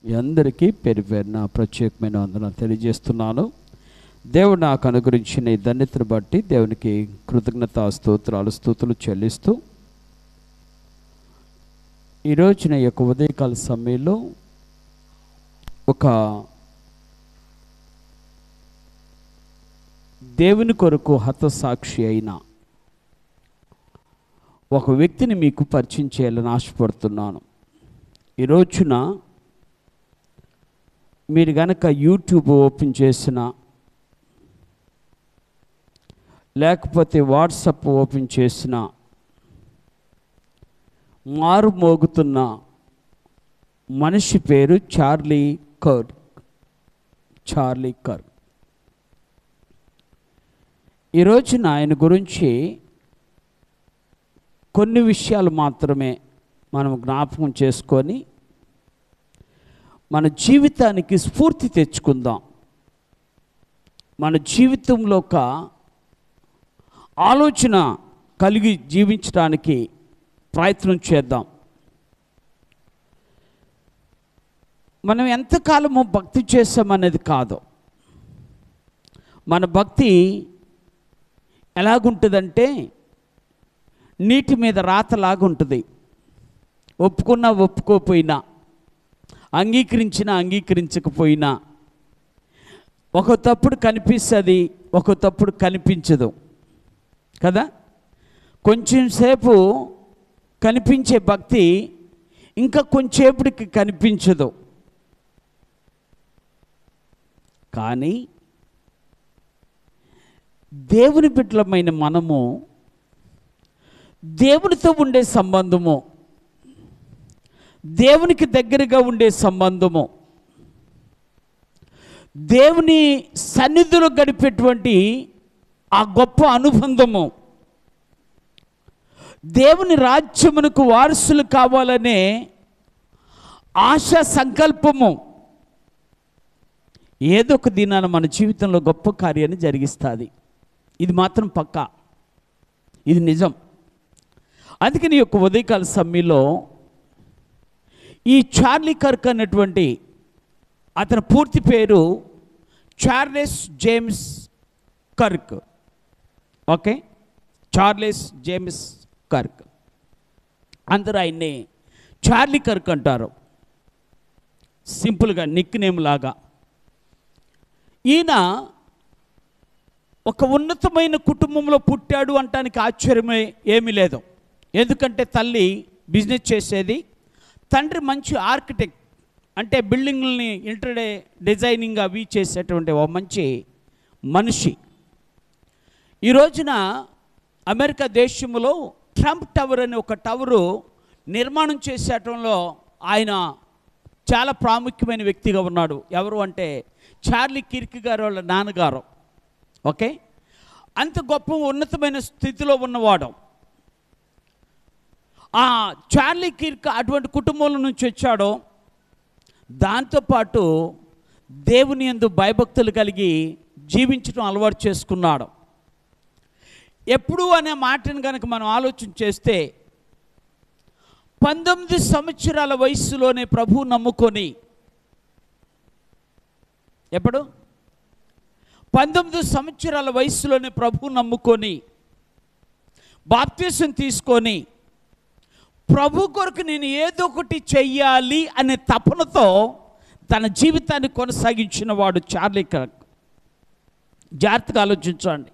మీ అందరికీ పేరు పేరున ప్రత్యేకమైన వందనాలు తెలియజేస్తున్నాను. దేవుడు నాకు అనుగ్రహించిన ఈ ధన్యతను బట్టి దేవునికి కృతజ్ఞతా స్తుతులు చెల్లిస్తూ ఈరోజున ఈ యొక్క ఉదయకాల సమయంలో ఒక దేవుని కొరకు హతసాక్షి అయిన ఒక వ్యక్తిని మీకు పరిచయం చేయాలని ఆశపడుతున్నాను. ఈ రోజున మీరు గనక యూట్యూబ్ ఓపెన్ చేసిన, లేకపోతే వాట్సాప్ ఓపెన్ చేసిన, మారు మోగుతున్న మనిషి పేరు చార్లీ కర్క్. ఈ రోజున ఆయన గురించి కొన్ని విషయాలు మాత్రమే మనం జ్ఞాపకం చేసుకొని మన జీవితానికి స్ఫూర్తి తెచ్చుకుందాం. మన జీవితంలో ఒక ఆలోచన కలిగి జీవించడానికి ప్రయత్నం చేద్దాం. మనం ఎంతకాలము భక్తి చేస్తామనేది కాదు, మన భక్తి ఎలాగుంటుందంటే నీటి మీద రాతలాగుంటుంది. ఒప్పుకున్నా ఒప్పుకోపోయినా, అంగీకరించినా అంగీకరించకపోయినా ఒక తప్పుడు కనిపిస్తుంది, ఒక తప్పుడు కనిపించదు కదా. కొంచెం సేపు కనిపించే భక్తి ఇంకా కొంచెంసేపటికి కనిపించదు. కానీ దేవుని బిడ్డలమైన మనము దేవునితో ఉండే సంబంధము, దేవునికి దగ్గరగా ఉండే సంబంధము, దేవుని సన్నిధిలో గడిపేటువంటి ఆ గొప్ప అనుబంధము, దేవుని రాజ్యమునకు వారసులు కావాలనే ఆశా సంకల్పము ఏదో ఒక దినాన మన జీవితంలో గొప్ప కార్యాన్ని జరిగిస్తుంది. ఇది మాత్రం పక్కా, ఇది నిజం. అందుకని ఈ యొక్క ఉదయకాల సమయంలో ఈ చార్లీ కర్క్ అనేటువంటి అతని పూర్తి పేరు Charles James Kirk. Okay, Charles James Kirk. అందరూ ఆయన్ని చార్లీ కర్క్ అంటారు, సింపుల్గా నిక్ నేమ్ లాగా. ఈయన ఒక ఉన్నతమైన కుటుంబంలో పుట్టాడు అంటానికి ఆశ్చర్యమే ఏమీ లేదు. ఎందుకంటే తల్లి బిజినెస్ చేసేది, తండ్రి మంచి ఆర్కిటెక్ట్, అంటే బిల్డింగ్లని ఇంటర్ డిజైనింగ్ అవి చేసేటువంటి ఒక మంచి మనిషి. ఈ రోజున అమెరికా దేశంలో ట్రంప్ టవర్ అనే ఒక టవరు నిర్మాణం చేసేటంలో ఆయన చాలా ప్రాముఖ్యమైన వ్యక్తిగా ఉన్నాడు. ఎవరు అంటే చార్లీ కిర్క్ గారు వాళ్ళ నాన్నగారు. ఓకే, అంత గొప్ప ఉన్నతమైన స్థితిలో ఉన్నవాడు. ఆ చార్లీ కిర్క్ అటువంటి కుటుంబంలో నుంచి వచ్చాడు. దాంతోపాటు దేవుని యందు భయభక్తులు కలిగి జీవించడం అలవాటు చేసుకున్నాడు. ఎప్పుడు అనే మాటను కనుక మనం ఆలోచన చేస్తే 19 సంవత్సరాల వయసులోనే ప్రభువు నమ్ముకొని, ఎప్పుడు 19 సంవత్సరాల వయసులోనే ప్రభువు నమ్ముకొని బాప్తిసం తీసుకొని ప్రభు కొరకు నేను ఏదో ఒకటి చెయ్యాలి అనే తపనతో తన జీవితాన్ని కొనసాగించిన వాడు చార్లీ కర్క్. జాగ్రత్తగా ఆలోచించండి.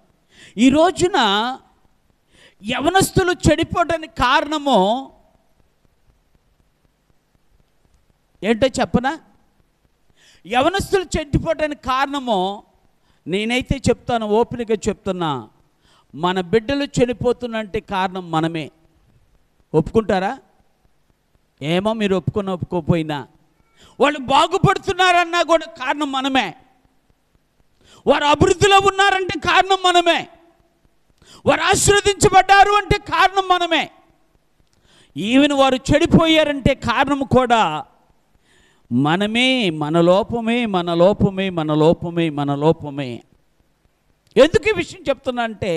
ఈ రోజున యవనస్తులు చెడిపోవడానికి కారణము ఏంటో చెప్పనా? యవనస్తులు చెడిపోవడానికి కారణము నేనైతే చెప్తాను, ఓపెన్గా చెప్తున్నా, మన బిడ్డలు చనిపోతున్నంటే కారణం మనమే. ఒప్పుకుంటారా? ఏమో మీరు ఒప్పుకోపోయినా వాళ్ళు బాగుపడుతున్నారన్నా కూడా కారణం మనమే. వారు అభివృద్ధిలో ఉన్నారంటే కారణం మనమే. వారు ఆశీర్వదించబడ్డారు అంటే కారణం మనమే. ఈవెన్ వారు చెడిపోయారంటే కారణం కూడా మనమే. మన లోపమే. ఎందుకు ఈ విషయం చెప్తున్నా అంటే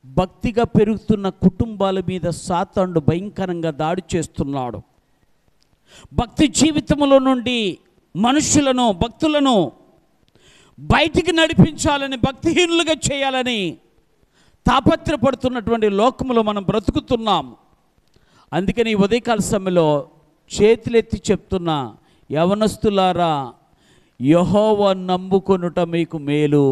భక్తిగా పెరుగుతున్న కుటుంబాల మీద సాతానుడు భయంకరంగా దాడి చేస్తున్నాడు. భక్తి జీవితంలో నుండి మనుషులను, భక్తులను బయటికి నడిపించాలని, భక్తిహీనులుగా చేయాలని తాపత్రపడుతున్నటువంటి లోకంలో మనం బ్రతుకుతున్నాం. అందుకని ఈ ఉదయకాల సమయంలో చేతులెత్తి చెప్తున్నా, యవనస్తులారా, యెహోవాను నమ్ముకొనుట మీకు మేలు,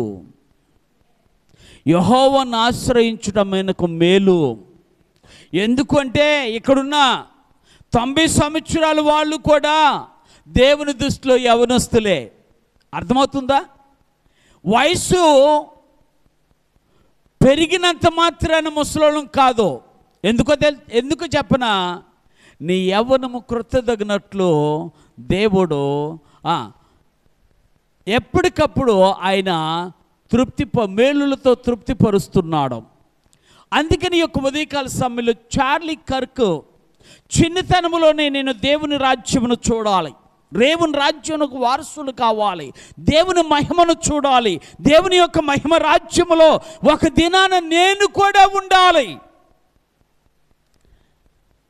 యెహోవాను ఆశ్రయించుట మనకు మేలు. ఎందుకంటే ఇక్కడున్న 90 సంవత్సరాల వాళ్ళు కూడా దేవుని దృష్టిలో యవనస్తులే. అర్థమవుతుందా? వయసు పెరిగినంత మాత్రాన ముసలోళ్ళం కాదు. ఎందుకు చెప్పనా, నీ యవ్వనము కృతదగినట్లు దేవుడు ఎప్పటికప్పుడు ఆయన మేలులతో తృప్తిపరుస్తున్నాడు. అందుకని ఈ యొక్క ఉదయకాల సమయంలో చార్లీ కర్క్ చిన్నతనంలోనే నేను దేవుని రాజ్యమును చూడాలి, దేవుని రాజ్యమునకు వారసులు కావాలి, దేవుని మహిమను చూడాలి, దేవుని యొక్క మహిమ రాజ్యములో ఒక దినాన నేను కూడా ఉండాలి,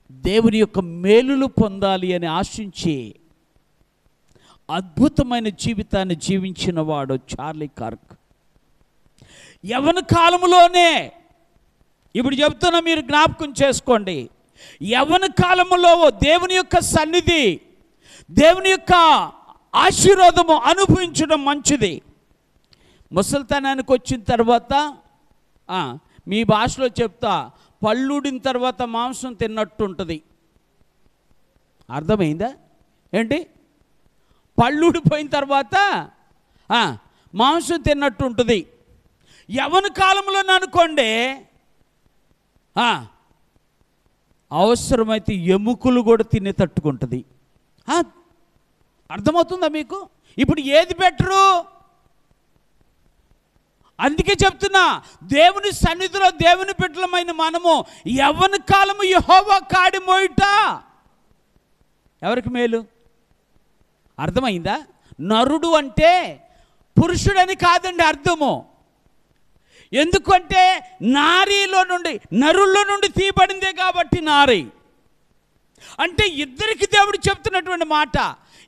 దేవుని యొక్క మేలులు పొందాలి అని ఆశించి అద్భుతమైన జీవితాన్ని జీవించిన వాడు చార్లీ కర్క్. యవ్వన కాలంలోనే, ఇప్పుడు చెప్తున్నా, మీరు జ్ఞాపకం చేసుకోండి, యవ్వన కాలంలో దేవుని యొక్క సన్నిధి, దేవుని యొక్క ఆశీర్వాదము అనుభవించడం మంచిది. ముసలితనానికి వచ్చిన తర్వాత మీ భాషలో చెప్తా, పళ్ళుడిన తర్వాత మాంసం తిన్నట్టు ఉంటుంది. అర్థమైందా? ఏంటి? పళ్ళుడిపోయిన తర్వాత మాంసం తిన్నట్టు ఉంటుంది. యవ్వన కాలంలో అనుకోండి, అవసరమైతే ఎముకలు కూడా తినే తట్టుకుంటుంది. అర్థమవుతుందా మీకు? ఇప్పుడు ఏది బెటరు? అందుకే చెప్తున్నా, దేవుని సన్నిధిలో దేవుని బిడ్డలమైన మనము యవ్వన కాలము యెహోవా కాడి మోయుట ఎవరికి మేలు? అర్థమైందా? నరుడు అంటే పురుషుడని కాదండి అర్థము. ఎందుకంటే నారీలో నుండి, నరుల్లో నుండి తీయబడిందే కాబట్టి నారీ అంటే ఇద్దరికి దేవుడు చెప్తున్నటువంటి మాట,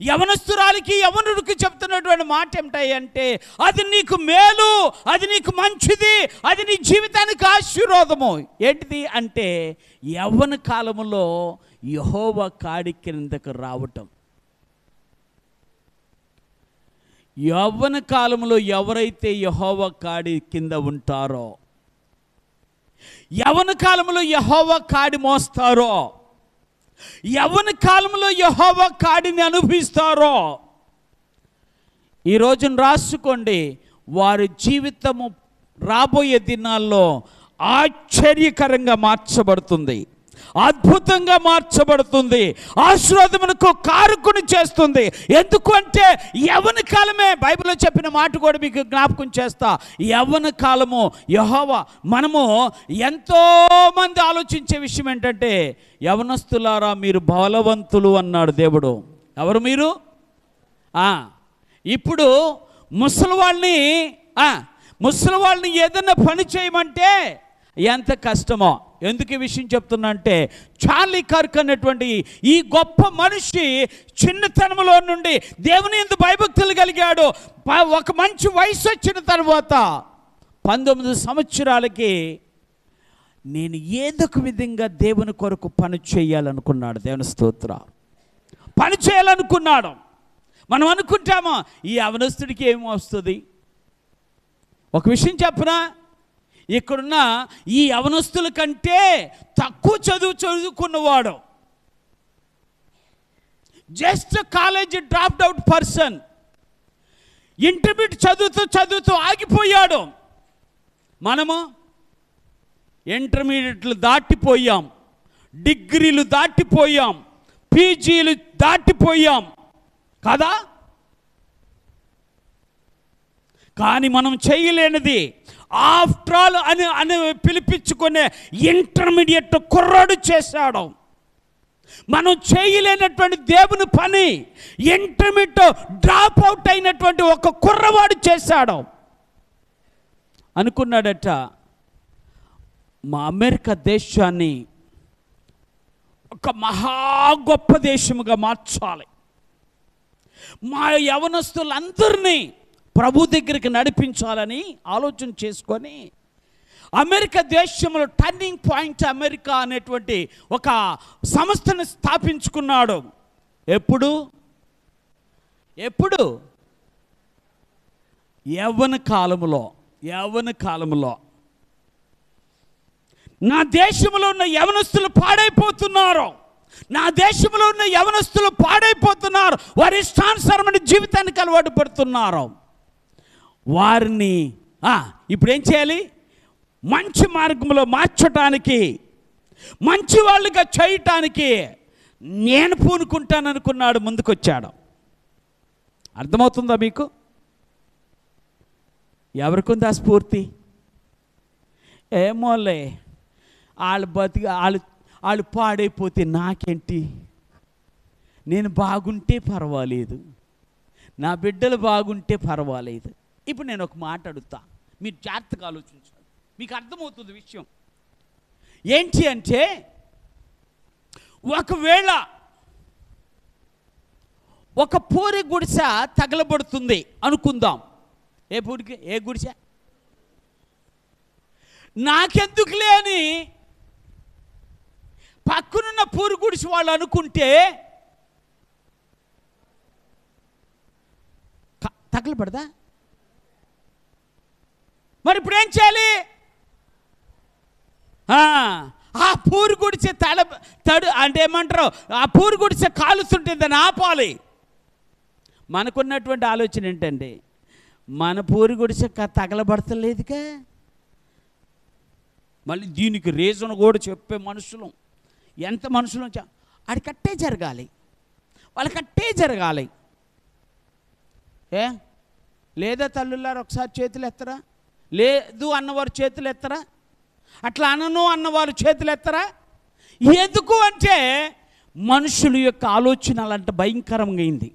యవనస్తురాలికి యవనుడికి చెప్తున్నటువంటి మాట ఏమిటంటే, అది నీకు మేలు, అది నీకు మంచిది, అది నీ జీవితానికి ఆశీర్వాదము. ఏంటిది అంటే యవ్వన కాలములో యెహోవా కాడి కిందకు రావటం. యవ్వన కాలంలో ఎవరైతే యెహోవా కాడి కింద ఉంటారో, యవ్వన కాలంలో యెహోవా కాడి మోస్తారో, యవ్వన కాలంలో యెహోవా కాడిని అనుభవిస్తారో, ఈ రోజున రాసుకోండి, వారి జీవితము రాబోయే దినాల్లో ఆశ్చర్యకరంగా మార్చబడుతుంది, అద్భుతంగా మార్చబడుతుంది, ఆశీర్వాదమునకు కారకుని చేస్తుంది. ఎందుకంటే యవ్వన కాలమే, బైబిల్లో చెప్పిన మాట కూడా మీకు జ్ఞాపకం చేస్తా, యవ్వన కాలము యెహోవా. మనము ఎంతోమంది ఆలోచించే విషయం ఏంటంటే, యవనస్తులారా మీరు బలవంతులు అన్నాడు దేవుడు. ఎవరు మీరు? ఇప్పుడు ముసలివాళ్ళని ఏదన్నా పని చేయమంటే ఎంత కష్టమో. ఎందుకు ఈ విషయం చెప్తున్నా అంటే, చార్లీ కర్క్ అనేటువంటి ఈ గొప్ప మనిషి చిన్నతనంలో నుండి దేవుని యందు భయభక్తులు కలిగాడు. ఒక మంచి వయసు వచ్చిన తర్వాత 19 సంవత్సరాలకి నేను ఏదో ఒక విధంగా దేవుని కొరకు పని చేయాలనుకున్నాడు. దేవుని స్తోత్ర, పని చేయాలనుకున్నాడు. మనం అనుకుంటామా, ఈ యవనస్తుడికి ఏమి వస్తుంది? ఒక విషయం చెప్పనా, ఇక్కడున్న ఈ యవనస్తుల కంటే తక్కువ చదువుకున్నవాడు, just college dropped out person, intermediate చదువుతూ ఆగిపోయాడు. మనము ఇంటర్మీడియట్లు దాటిపోయాం, డిగ్రీలు దాటిపోయాం, పీజీలు దాటిపోయాం కదా. కానీ మనం చేయలేనిది, ఆఫ్టర్ ఆల్ అని పిలిపించుకునే ఇంటర్మీడియట్ కుర్రాడు చేశాడు. మనం చేయలేనటువంటి దేవుని పని ఇంటర్మీడియట్ డ్రాప్ అవుట్ అయినటువంటి ఒక కుర్రవాడు చేశాడు. అనుకున్నాడట, మా అమెరికా దేశాన్ని ఒక మహా గొప్ప దేశముగా మార్చాలి. మా యవనస్తులందరినీ ప్రభు దగ్గరికి నడిపించాలని ఆలోచన చేసుకొని అమెరికా దేశంలో టర్నింగ్ పాయింట్ అమెరికా అనేటువంటి ఒక సంస్థను స్థాపించుకున్నాడు. ఎప్పుడు యవ్వన కాలములో నా దేశంలో ఉన్న యవనస్తులు పాడైపోతున్నారు. వారి ఇష్టానుసారమైన జీవితానికి అలవాటు పడుతున్నారు. వారిని ఇప్పుడు ఏం చేయాలి? మంచి మార్గంలో మార్చటానికి, మంచి వాళ్ళుగా చేయటానికి నేను పూనుకుంటాననుకున్నాడు, ముందుకొచ్చాడు. అర్థమవుతుందా మీకు? ఎవరికుంది ఆ స్ఫూర్తి? ఏమోలే, వాళ్ళు పాడైపోతే నాకేంటి, నేను బాగుంటే పర్వాలేదు, నా బిడ్డలు బాగుంటే పర్వాలేదు. ఇప్పుడు నేను ఒక మాట అడుగుతా, మీరు జాగ్రత్తగా ఆలోచించాలి, మీకు అర్థమవుతుంది విషయం ఏంటి అంటే, ఒకవేళ ఒక పూరి గుడిసె తగలబడుతుంది అనుకుందాం. ఏ గుడిసె? నాకెందుకులే అని పక్కనున్న పూరి గుడిసె వాళ్ళు అనుకుంటే తగలబడదా? మరి ఇప్పుడు ఏం చేయాలి? ఆ పూరి గుడిసె తడు అంటే ఏమంటారు, ఆ పూరి గుడిసె కాలుస్తుంటే దాన్ని ఆపాలి. మనకున్నటువంటి ఆలోచన ఏంటండి, మన పూరి గుడిసె తగలబడతలేదుగా, మళ్ళీ దీనికి రీజన్ కూడా చెప్పే మనుషులు ఎంత మనుషులు అది కట్టే జరగాలి, వాళ్ళు కట్టే జరగాలి. లేదా తల్లులారు ఒకసారి చేతులు ఎత్తరా? లేదు అన్నవారు చేతులు ఎత్తరా? అట్లా అనను అన్నవారు చేతులు ఎత్తరా? ఎందుకు అంటే మనుషుల యొక్క ఆలోచన అలాంటి భయంకరంగా అయింది.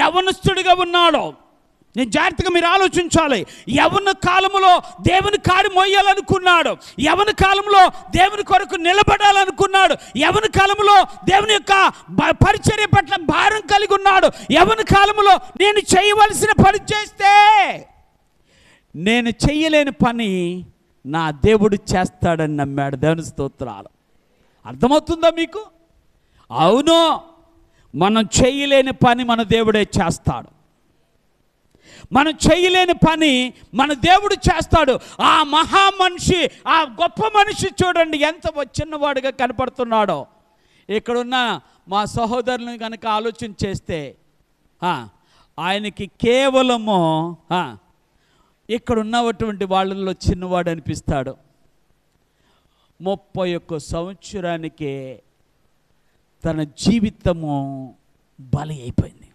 యవనస్తుడిగా ఉన్నాడు, నేను జాగ్రత్తగా మీరు ఆలోచించాలి. యవన కాలంలో దేవుని కార్యం మోయాలనుకున్నాడు, యవన కాలంలో దేవుని కొరకు నిలబడాలనుకున్నాడు, యవన కాలంలో దేవుని యొక్క పరిచర్య పట్ల భారం కలిగి ఉన్నాడు. యవన కాలంలో నేను చేయవలసిన పని చేస్తే నేను చెయ్యలేని పని నా దేవుడు చేస్తాడని నమ్మాడు. దేవుని స్తోత్రాలు. అర్థమవుతుందా మీకు? అవును, మనం చేయలేని పని మన దేవుడే చేస్తాడు. మనం చేయలేని పని మన దేవుడు చేస్తాడు. ఆ మహా మనిషి, ఆ గొప్ప మనిషి చూడండి ఎంత చిన్నవాడుగా కనపడుతున్నాడో. ఇక్కడున్న మా సహోదరులను కనుక ఆలోచన చేస్తే ఆయనకి కేవలము ఇక్కడ ఉన్నటువంటి వాళ్ళల్లో చిన్నవాడు అనిపిస్తాడు. 31 సంవత్సరానికే తన జీవితము బలి అయిపోయింది.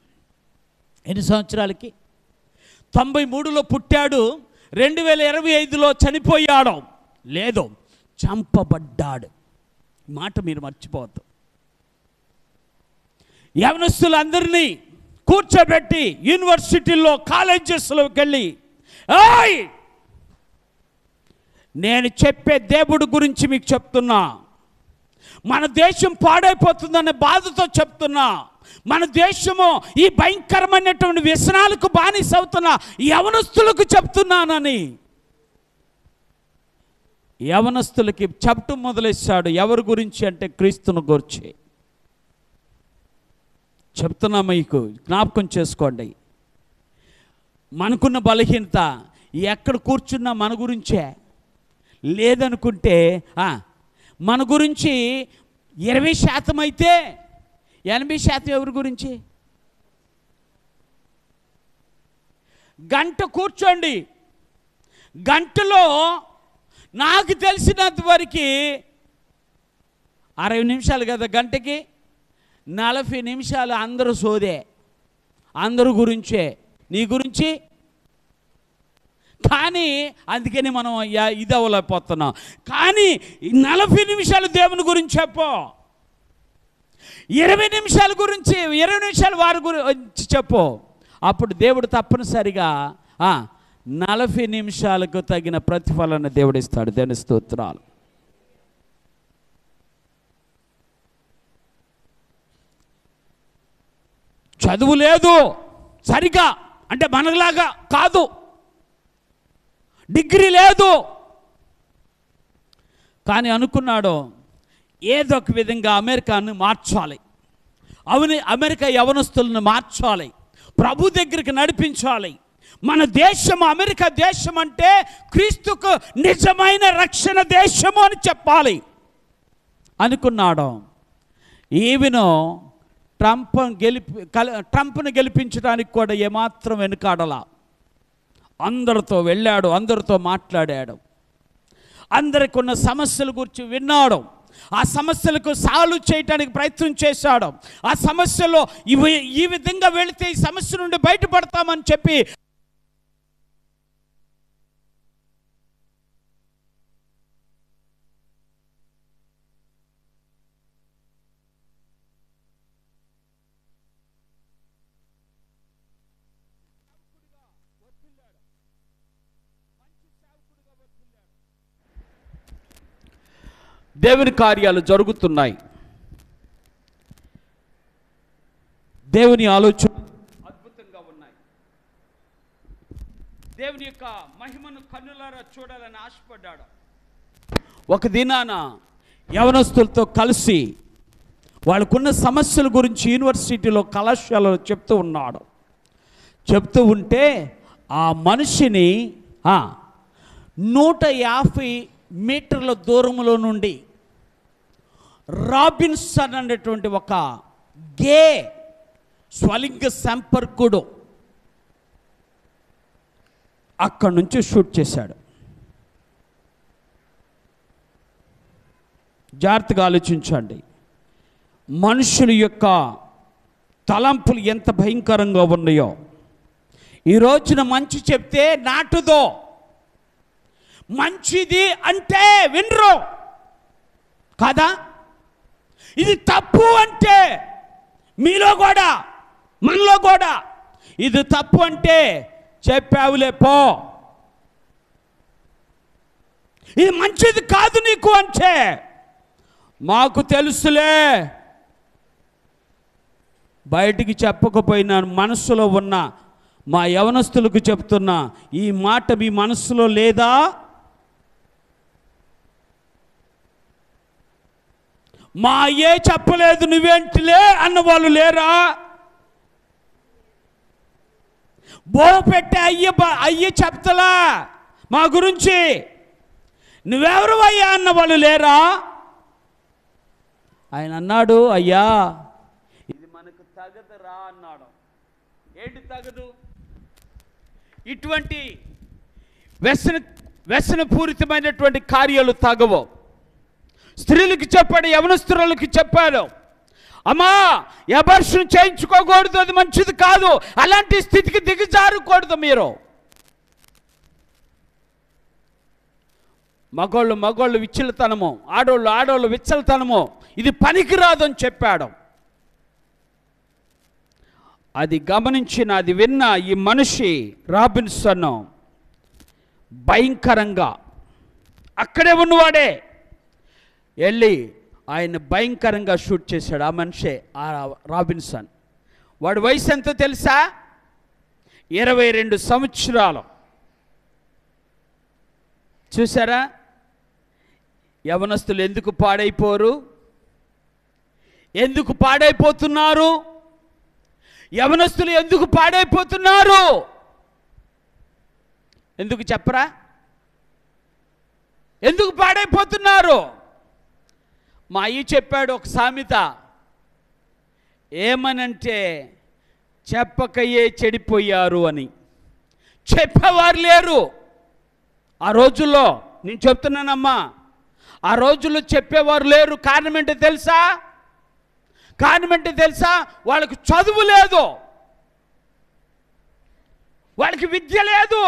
ఎన్ని సంవత్సరాలకి? 93లో పుట్టాడు, 2025లో చనిపోయాడు. లేదు, చంపబడ్డాడు. మాట మీరు మర్చిపోవద్దు. యవనస్తులందరినీ కూర్చోబెట్టి యూనివర్సిటీల్లో కాలేజెస్లోకి వెళ్ళి, నేను చెప్పే దేవుడి గురించి మీకు చెప్తున్నా, మన దేశం పాడైపోతుందనే బాధతో చెప్తున్నా, మన దేశము ఈ భయంకరమైనటువంటి వ్యసనాలకు బానిస అవుతున్న యవనస్తులకు చెప్తున్నానని యవనస్తులకి చెప్పటం మొదలెచ్చాడు. ఎవరి గురించి అంటే క్రీస్తును గురించి చెప్తున్నా. మీకు జ్ఞాపకం చేసుకోండి, మనకున్న బలహీనత ఎక్కడ కూర్చున్నా మన గురించే. లేదనుకుంటే మన గురించి 20% అయితే 80% ఎవరి గురించి? గంట కూర్చోండి, గంటలో నాకు తెలిసినంత వరకు 60 నిమిషాలు కదా గంటకి, 40 నిమిషాలు అందరూ సోదే, అందరూ గురించే, నీ గురించి. కానీ అందుకని మనం ఇది అవ్వలేకపోతున్నాం. కానీ 40 నిమిషాలు దేవుని గురించి చెప్పు, 20 నిమిషాల గురించి, 20 నిమిషాలు వారి గురించి చెప్పు. అప్పుడు దేవుడు తప్పనిసరిగా 40 నిమిషాలకు తగిన ప్రతిఫలాన్ని దేవుడు ఇస్తాడు. దేవుని స్తోత్రాలు. చదువు లేదు సరిగా, అంటే మనలాగా కాదు, డిగ్రీ లేదు. కానీ అనుకున్నాడు ఏదో ఒక విధంగా అమెరికాను మార్చాలి, అమెరికా యవనస్తులను మార్చాలి, ప్రభు దగ్గరికి నడిపించాలి. మన దేశం అమెరికా దేశం అంటే క్రీస్తుకు నిజమైన రక్షణ దేశము అని చెప్పాలి అనుకున్నాడు. ఈవెను ట్రంప్ను గెలిపించడానికి కూడా ఏమాత్రం వెనుకాడలా. అందరితో వెళ్ళాడు, అందరితో మాట్లాడాడు, అందరికి ఉన్న సమస్యల గురించి విన్నాడు, ఆ సమస్యలకు సాల్వ్ చేయడానికి ప్రయత్నం చేశాడు. ఆ సమస్యలో ఈ విధంగా వెళితే ఈ సమస్య నుండి బయటపడతామని చెప్పి దేవుని కార్యాలు జరుగుతున్నాయి. దేవుని ఆలోచన అద్భుతంగా ఉన్నాయి. దేవుని యొక్క మహిమను కన్నులారా చూడాలని ఆశపడ్డాడు. ఒక దినాన యవనస్తులతో కలిసి వాళ్ళకున్న సమస్యల గురించి యూనివర్సిటీలో కళాశాలలో చెప్తూ ఉన్నాడు. చెప్తూ ఉంటే ఆ మనిషిని 150 మీటర్ల దూరంలో నుండి రాబిన్సన్ అనేటువంటి ఒక గే స్వలింగ సంపర్కుడు అక్కడి నుంచి షూట్ చేశాడు. జాగ్రత్తగా ఆలోచించండి. మనుషుల యొక్క తలంపులు ఎంత భయంకరంగా ఉన్నాయో. ఈ రోజున మంచి చెప్తే నాటుదో, మంచిది అంటే వినరు కాదా? ఇది తప్పు అంటే మీలో కూడా మనలో కూడా ఇది తప్పు అంటే చెప్పావులే పో, ఇది మంచిది కాదు నీకు అంటే మాకు తెలుసులే, బయటికి చెప్పకపోయినా మనసులో ఉన్న మా యవనస్తులకు చెప్తున్నా, ఈ మాట మీ మనసులో లేదా? మా అయ్యే చెప్పలేదు నువ్వేంటిలే అన్న వాళ్ళు లేరా? బోవ పెట్టే అయ్య చెప్తలా మా గురించి, నువ్వెవరు అయ్యా అన్న వాళ్ళు లేరా? ఆయన అన్నాడు, అయ్యా ఇది మనకు తగదురా అన్నాడు. ఏంటి తగదు? ఇటువంటి వ్యసనపూరితమైనటువంటి కార్యాలు తగవు. స్త్రీలకు చెప్పాడు, యవనస్తులకు చెప్పాడు, అమ్మా అబార్షన్ చేయించుకోకూడదు, అది మంచిది కాదు, అలాంటి స్థితికి దిగజారకూడదు మీరు. మగోళ్ళు విచ్చలతనము, ఆడోళ్ళు విచ్చలతనము, ఇది పనికిరాదు అని చెప్పాడు. అది గమనించిన, అది విన్న ఈ మనిషి రాబిన్సన్ భయంకరంగా అక్కడే ఉన్నవాడే వెళ్ళి ఆయన భయంకరంగా షూట్ చేశాడు. ఆ మనిషే ఆ రాబిన్సన్. వాడి వయసు ఎంతో తెలుసా? 22 సంవత్సరాలు. చూసారా యవనస్తులు ఎందుకు పాడైపోరు? ఎందుకు పాడైపోతున్నారు? యవనస్తులు ఎందుకు పాడైపోతున్నారు? ఎందుకు చెప్పరా? ఎందుకు పాడైపోతున్నారు? మా అయ్య చెప్పాడు ఒక సామెత, ఏమనంటే చెప్పకయే చెడిపోయారు అని. చెప్పేవారు లేరు ఆ రోజుల్లో. నేను చెప్తున్నానమ్మా, ఆ రోజుల్లో చెప్పేవారు లేరు. కారణం ఏంటో తెలుసా? వాళ్ళకి చదువు లేదు, వాళ్ళకి విద్య లేదు,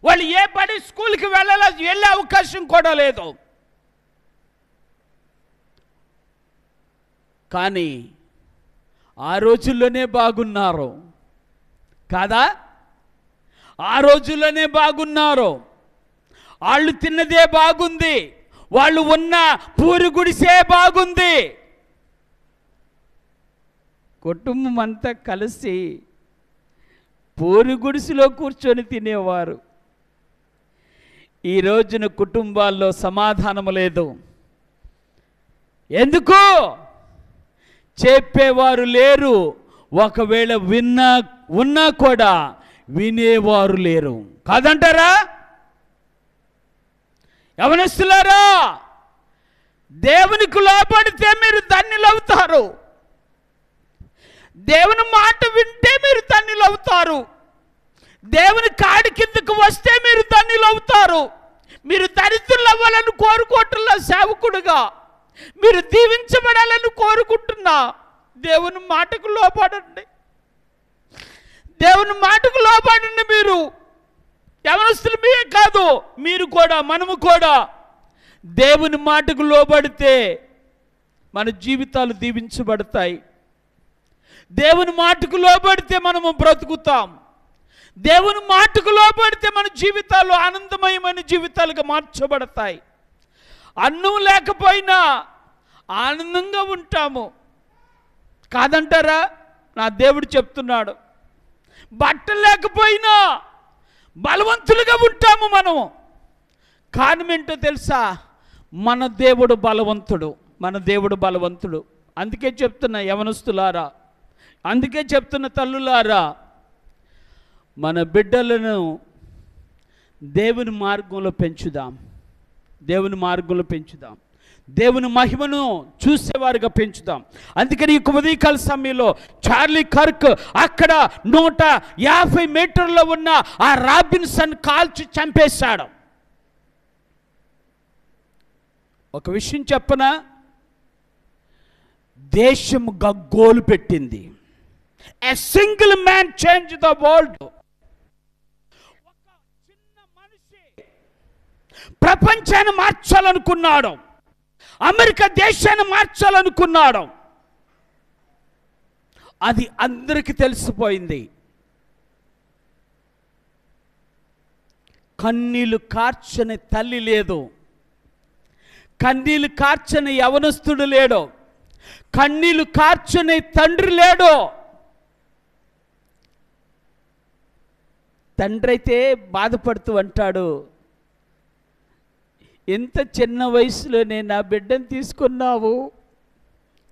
వాళ్ళు ఏ పని స్కూల్కి వెళ్ళే అవకాశం కూడా లేదు. కానీ ఆ రోజుల్లోనే బాగున్నారు కాదా? ఆ రోజుల్లోనే బాగున్నారు. వాళ్ళు తిన్నదే బాగుంది, వాళ్ళు ఉన్న పూరి గుడిసే బాగుంది. కుటుంబం అంతా కలిసి పూరి గుడిసెలో కూర్చొని తినేవారు. ఈ రోజున కుటుంబాల్లో సమాధానం లేదు. ఎందుకు? చెప్పేవారు లేరు. ఒకవేళ ఉన్నా కూడా వినేవారు లేరు. కాదంటారా? యవనస్తులారా, దేవునికి లోబడితే మీరు ధన్యులవుతారు. దేవుని మాట వింటే మీరు ధన్యులవుతారు. దేవుని కాడి కిందకు వస్తే మీరు ధన్యులవుతారు. మీరు దరిద్రులు అవ్వాలని కోరుకుంటున్నా సేవకుడుగా, మీరు దీవించబడాలని కోరుకుంటున్నా, దేవుని మాటకు లోబడండి. దేవుని మాటకు లోబడండి. మీరు యవనస్తులు మీరే కాదు, మీరు కూడా, మనము కూడా దేవుని మాటకు లోబడితే మన జీవితాలు దీవించబడతాయి. దేవుని మాటకు లోబడితే మనము బ్రతుకుతాం. దేవుని మాటకు లోబడితే మన జీవితాలు ఆనందమయమైన జీవితాలుగా మార్చబడతాయి. అన్నం లేకపోయినా ఆనందంగా ఉంటాము. కాదంటారా? నా దేవుడు చెప్తున్నాడు. బట్టలు లేకపోయినా బలవంతులుగా ఉంటాము మనము. కారణం ఏంటో తెలుసా? మన దేవుడు బలవంతుడు. మన దేవుడు బలవంతుడు. అందుకే చెప్తున్నా యవనస్తులారా, అందుకే చెప్తున్న తల్లులారా, మన బిడ్డలను దేవుని మార్గంలో పెంచుదాం. దేవుని మార్గంలో పెంచుదాం. దేవుని మహిమను చూసేవారుగా పెంచుదాం. అందుకని ఈ ఉదయకాల సమయంలో చార్లీ కర్క్ అక్కడ 150 మీటర్లో ఉన్న ఆ రాబిన్సన్ కాల్చి చంపేశాడు. ఒక విషయం చెప్పనా? దేశం గగ్గోలు పెట్టింది. A single man change the world. ఒక చిన్న మనిషి ప్రపంచాన్ని మార్చాలనుకున్నాడు. అమెరికా దేశాన్ని మార్చాలనుకున్నాడు. అది అందరికీ తెలిసిపోయింది. కన్నీళ్లు కార్చని తల్లి లేదు, కన్నీళ్లు కార్చని యవనస్తుడు లేడు, కన్నీళ్లు కార్చని తండ్రి లేడు. తండ్రి అయితే బాధపడుతూ అంటాడు, ఎంత చిన్న వయసులోనే నా బిడ్డను తీసుకున్నావు,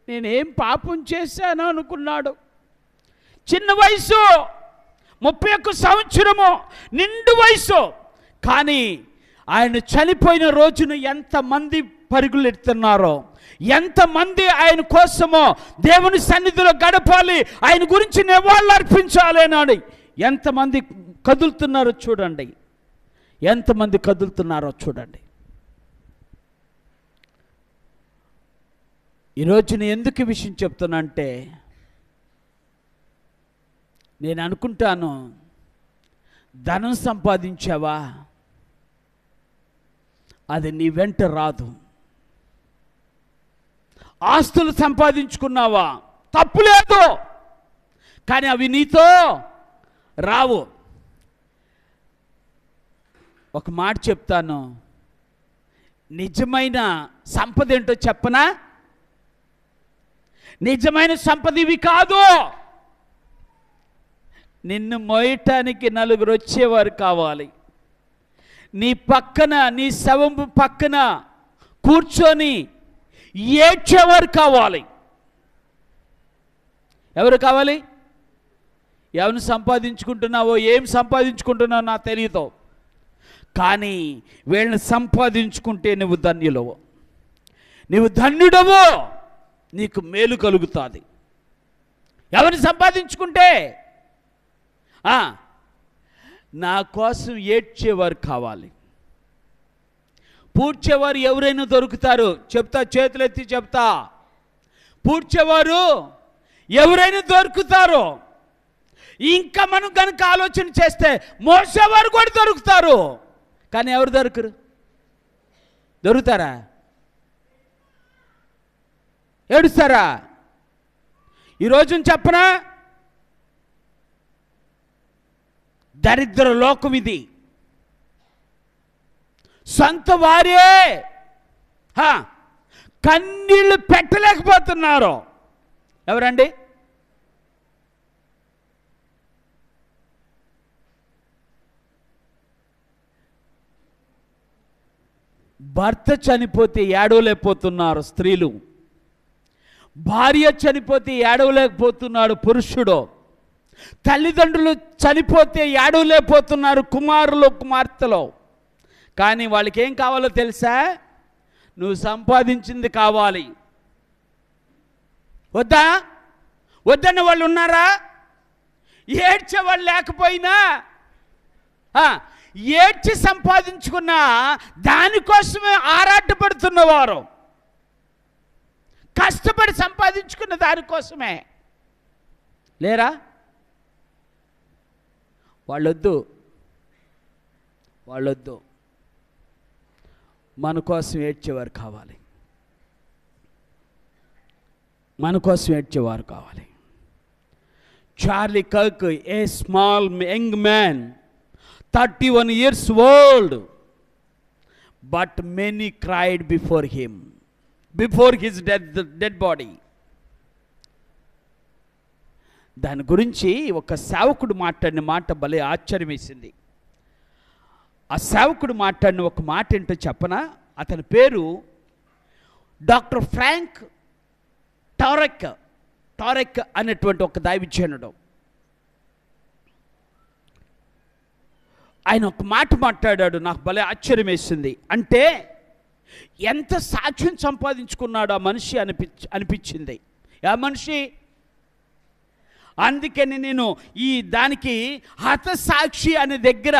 నేనేం పాపం చేశాను అనుకున్నాడు. చిన్న వయసు, 31 సంవత్సరము నిండు వయసు. కానీ ఆయన చనిపోయిన రోజున ఎంతమంది పరుగులు ఎడుతున్నారో, ఎంతమంది ఆయన కోసమో దేవుని సన్నిధిలో గడపాలి, ఆయన గురించి నివాళులు అర్పించాలేనని ఎంతమంది కదులుతున్నారో చూడండి. ఎంతమంది కదులుతున్నారో చూడండి. ఈరోజు నేను ఎందుకు ఈ విషయం చెప్తున్నా అంటే, నేను అనుకుంటాను, ధనం సంపాదించావా అది నీ వెంట రాదు. ఆస్తులు సంపాదించుకున్నావా తప్పు లేదు, కానీ అవి నీతో రావు. ఒక మాట చెప్తాను, నిజమైన సంపద ఏంటో చెప్పనా? నిజమైన సంపద ఇవి కాదు. నిన్ను మోయటానికి 4 వచ్చేవారు కావాలి. నీ పక్కన, నీ శవం పక్కన కూర్చొని ఏడ్చేవారు కావాలి. ఎవరు కావాలి? ఎవరిని సంపాదించుకుంటున్నావో, ఏం సంపాదించుకుంటున్నావో నాకు తెలియదు, కానీ వీళ్ళని సంపాదించుకుంటే నువ్వు ధన్యులవు, నువ్వు ధన్యుడవు, నీకు మేలు కలుగుతుంది. ఎవరిని సంపాదించుకుంటే? నా కోసం ఏడ్చేవారు కావాలి. పూడ్చేవారు ఎవరైనా దొరుకుతారు. చెప్తా, చేతులెత్తి చెప్తా, పూడ్చేవారు ఎవరైనా దొరుకుతారు. ఇంకా మనం కనుక ఆలోచన చేస్తే మోసేవారు కూడా దొరుకుతారు. కానీ ఎవరు దొరకరు? దొరుకుతారా? ఏడుస్తారా? ఈరోజు చెప్పనా, దరిద్ర లోకం ఇది. సొంత వారే కన్నీళ్లు పెట్టలేకపోతున్నారు. ఎవరండి? భర్త చనిపోతే ఏడవలేకపోతున్నారు స్త్రీలు, భార్య చనిపోతే ఏడవలేకపోతున్నాడు పురుషుడు, తల్లిదండ్రులు చనిపోతే ఏడవలేకపోతున్నారు కుమారులు కుమార్తెలు. కానీ వాళ్ళకి ఏం కావాలో తెలుసా? నువ్వు సంపాదించింది కావాలి. వద్దన్న వాళ్ళు ఉన్నారా? ఏడ్చే వాళ్ళు లేకపోయినా ఏడ్చి సంపాదించుకున్న దానికోసమే ఆరాటపడుతున్నవారు, కష్టపడి సంపాదించుకున్న దానికోసమే లేరా? వాళ్ళొద్దు. మన కోసం ఏడ్చేవారు కావాలి, మన కోసం ఏడ్చేవారు కావాలి. Charlie Kirk, a small young man, 31 years old, but many cried before his dead body. దాని గురించి ఒక సేవకుడు మాట్లాడిన మాట భలే ఆశ్చర్యం వేసింది. ఆ సేవకుడు మాట్లాడిన ఒక మాట ఏంటో చెప్పనా? అతని పేరు డాక్టర్ ఫ్రాంక్ టారెక్ అనేటువంటి ఒక దైవజనుడు. ఆయన ఒక మాట మాట్లాడాడు, నాకు భలే ఆశ్చర్యం వేసింది. అంటే ఎంత సాక్ష్యం సంపాదించుకున్నాడు ఆ మనిషి అనిపించింది. ఆ మనిషి, అందుకని నేను ఈ దానికి హతసాక్షి అనే దగ్గర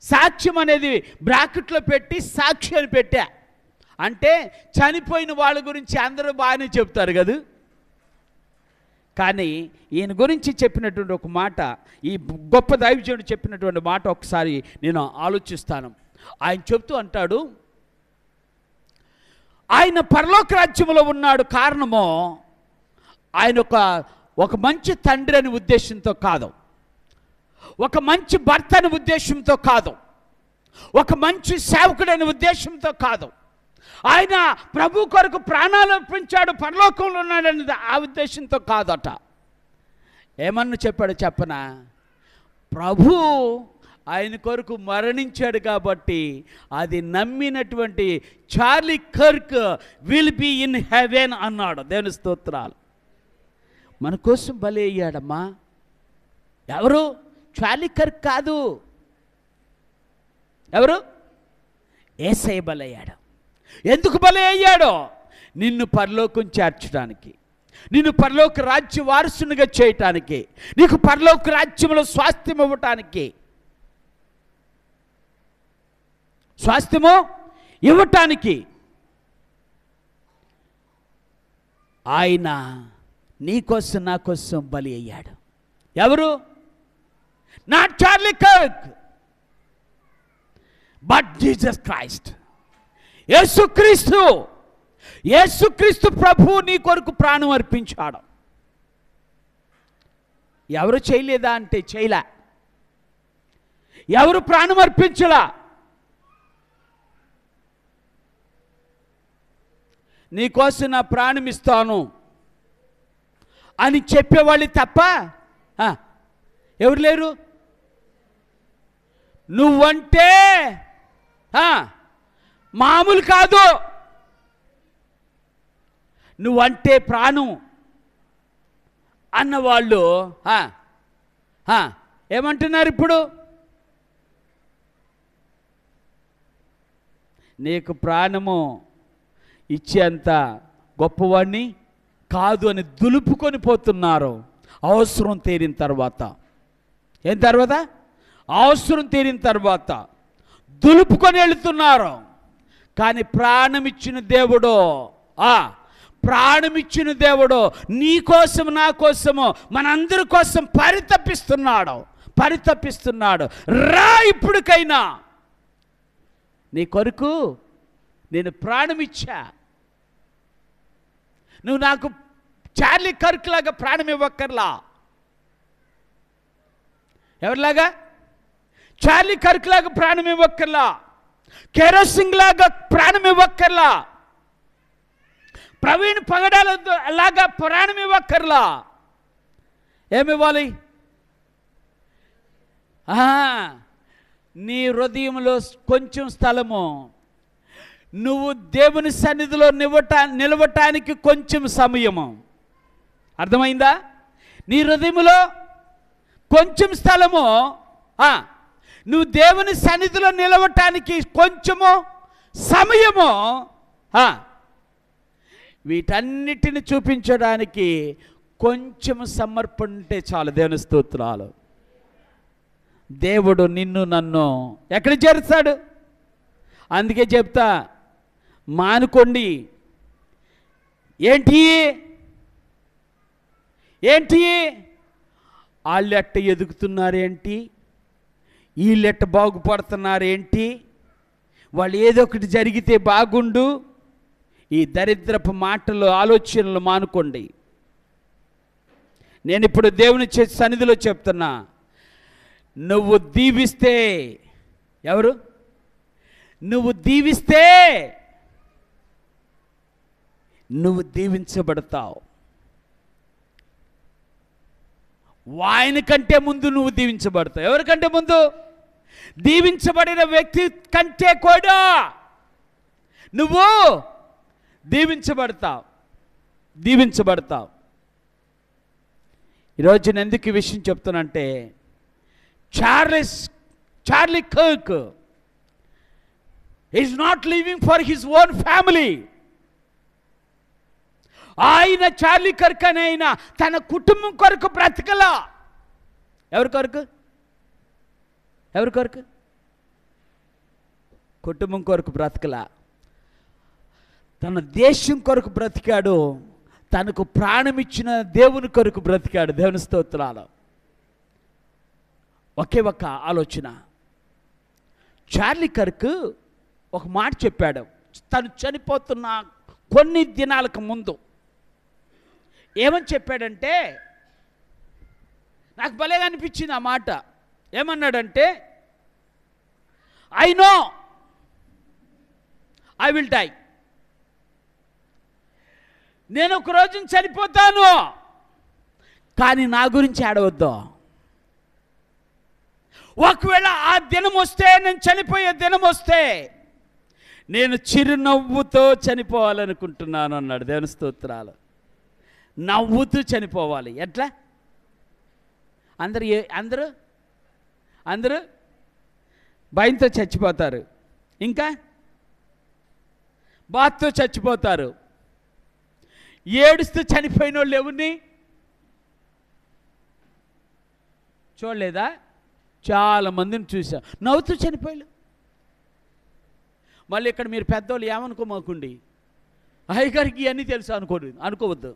సాక్ష్యం అనేది బ్రాకెట్లో పెట్టి సాక్షి అని పెట్టా. అంటే చనిపోయిన వాళ్ళ గురించి అందరూ బాగానే చెప్తారు కదా, కానీ ఈయన గురించి చెప్పినటువంటి ఒక మాట, ఈ గొప్ప దైవజనుడు చెప్పినటువంటి మాట ఒకసారి నేను ఆలోచిస్తాను. ఆయన చెప్తూ అంటాడు, ఆయన పరలోక రాజ్యంలో ఉన్నాడు. కారణమో ఆయన ఒక మంచి తండ్రి అనే ఉద్దేశంతో కాదు, ఒక మంచి భర్త అనే ఉద్దేశంతో కాదు, ఒక మంచి సేవకుడైన ఉద్దేశంతో కాదు. ఆయన ప్రభు కొరకు ప్రాణాలు అర్పించాడు, పరలోకంలో ఉన్నాడని ఆ ఉద్దేశంతో కాదట. ఏమన్నా చెప్పాడు చెప్పనా? ప్రభు ఆయన కొరకు మరణించాడు కాబట్టి అది నమ్మినటువంటి Charlie Kirk will be in heaven అన్నాడు. దేవుని స్తోత్రాలు. మన కోసం బలి అయ్యాడమ్మా. ఎవరు? చార్లీ కర్క్ కాదు. ఎవరు? యేసయ్య బలి అయ్యాడు. ఎందుకు బలి అయ్యాడో? నిన్ను పరలోకం చేర్చడానికి, నిన్ను పరలోక రాజ్య వారసునిగా చేయటానికి, నీకు పరలోక రాజ్యంలో స్వాస్థ్యం ఇవ్వటానికి ఆయన నీ కోసం నా కోసం బలి అయ్యాడు. ఎవరు? Not Charlie Kirk, but Jesus Christ. యేసుక్రీస్తు ప్రభు నీ కొరకు ప్రాణం అర్పించాడు. ఎవరు చేయలేదా అంటే చేయలే. ఎవరు ప్రాణం అర్పించలా? నీకోసం నా ప్రాణం ఇస్తాను అని చెప్పేవాళ్ళు తప్ప ఎవరు లేరు. నువ్వంటే మామూలు కాదు, నువ్వంటే ప్రాణం అన్నవాళ్ళు ఏమంటున్నారు ఇప్పుడు? నీకు ప్రాణము ఇచ్చేంత గొప్పవాడిని కాదు అని దులుపుకొని పోతున్నారు. అవసరం తీరిన తర్వాత, ఏం తర్వాత? అవసరం తీరిన తర్వాత దులుపుకొని వెళుతున్నారు. కానీ ప్రాణమిచ్చిన దేవుడు నీ కోసం నా కోసము మనందరి కోసం పరితపిస్తున్నాడు. రా, ఇప్పటికైనా నీ కొరకు నేను ప్రాణమిచ్చా. నువ్వు నాకు చార్లీ కర్క్ లాగా ప్రాణం ఇవ్వక్కర్లా. ఎవరిలాగా? చార్లీ కర్క్ లాగా ప్రాణం ఇవ్వక్కర్లా, కెరోసింగ్ లాగా ప్రాణం ఇవ్వక్కర్లా, ప్రవీణ్ పగడాల లాగా ప్రాణం ఇవ్వక్కర్లా. ఏమివ్వాలి? నీ హృదయంలో కొంచెం స్థలము, నువ్వు దేవుని సన్నిధిలో నిలవటానికి కొంచెం సమయము. అర్థమైందా? నీ హృదయంలో కొంచెం స్థలము, నువ్వు దేవుని సన్నిధిలో నిలవటానికి కొంచెము సమయము, వీటన్నిటిని చూపించడానికి కొంచెం సమర్పణ ఉంటే చాలు. దేవుని స్తోత్రాలు. దేవుడు నిన్ను నన్ను ఎక్కడ చేరుస్తాడు? అందుకే చెప్తా, మానుకోండి. ఏంటి ఏంటి వాళ్ళెట్ట ఎదుగుతున్నారేంటి, వీళ్ళెట్ట బాగుపడుతున్నారేంటి, వాళ్ళు ఏదో ఒకటి జరిగితే బాగుండు, ఈ దరిద్రపు మాటలు ఆలోచనలు మానుకోండి. నేను ఇప్పుడు దేవుని సన్నిధిలో చెప్తున్నా, నువ్వు దీవిస్తే, ఎవరు? నువ్వు దీవిస్తే నువ్వు దీవించబడతావు. ఆయన కంటే ముందు నువ్వు దీవించబడతావు. ఎవరికంటే ముందు? దీవించబడిన వ్యక్తి కంటే కూడా నువ్వు దీవించబడతావు. ఈరోజు నేను ఎందుకు ఈ విషయం చెప్తానంటే, Charlie Kirk is not living for his own family. ఆయన చార్లీ కర్క్ అనే ఆయన తన కుటుంబం కొరకు బ్రతకలా. ఎవరి కొరకు? కుటుంబం కొరకు బ్రతకలా, తన దేశం కొరకు బ్రతికాడు, తనకు ప్రాణమిచ్చిన దేవుని కొరకు బ్రతికాడు. దేవుని స్తోత్రాలు. ఒకే ఒక్క ఆలోచన. చార్లీ కర్క్ ఒక మాట చెప్పాడు తను చనిపోతున్న కొన్ని దినాలకు ముందు. ఏమని చెప్పాడంటే, నాకు భలేగా అనిపించింది ఆ మాట. ఏమన్నాడంటే, I know I will die. నేను ఒక రోజున చనిపోతాను, కానీ నా గురించి ఆడవద్దు. ఒకవేళ ఆ దినం వస్తే, నేను చనిపోయే దినం వస్తే, నేను చిరునవ్వుతో చనిపోవాలనుకుంటున్నాను అన్నాడు. దేవుని స్తోత్రాలు. నవ్వుతూ చనిపోవాలి. ఎట్లా? అందరూ భయంతో చచ్చిపోతారు, ఇంకా బాధతో చచ్చిపోతారు. ఏడుస్తూ చనిపోయిన వాళ్ళు ఎవరిని చూడలేదా? చాలా మందిని చూసా నవ్వుతూ చనిపోయారు. మళ్ళీ ఇక్కడ మీరు పెద్దోళ్ళు ఏమనుకోమాకండి, అయ్యగారికి ఇవన్నీ తెలుసు అనుకోవద్దు.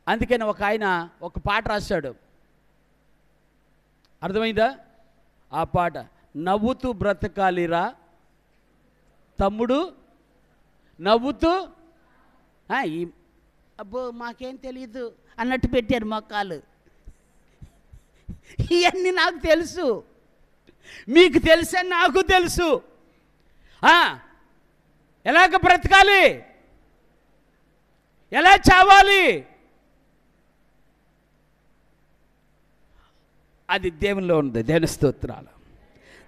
అందుకని ఒక ఆయన ఒక పాట రాశాడు. అర్థమైందా? ఆ పాట, నవ్వుతూ బ్రతకాలిరా తమ్ముడు, నవ్వుతూ. అబ్బో మాకేం తెలియదు అన్నట్టు పెట్టారు మొక్కాలు. ఇవన్నీ నాకు తెలుసు, మీకు తెలుసని నాకు తెలుసు. ఎలాగ బ్రతకాలి, ఎలా చావాలి, అది దేవునిలో ఉంది. దేవుని స్తోత్రాలు.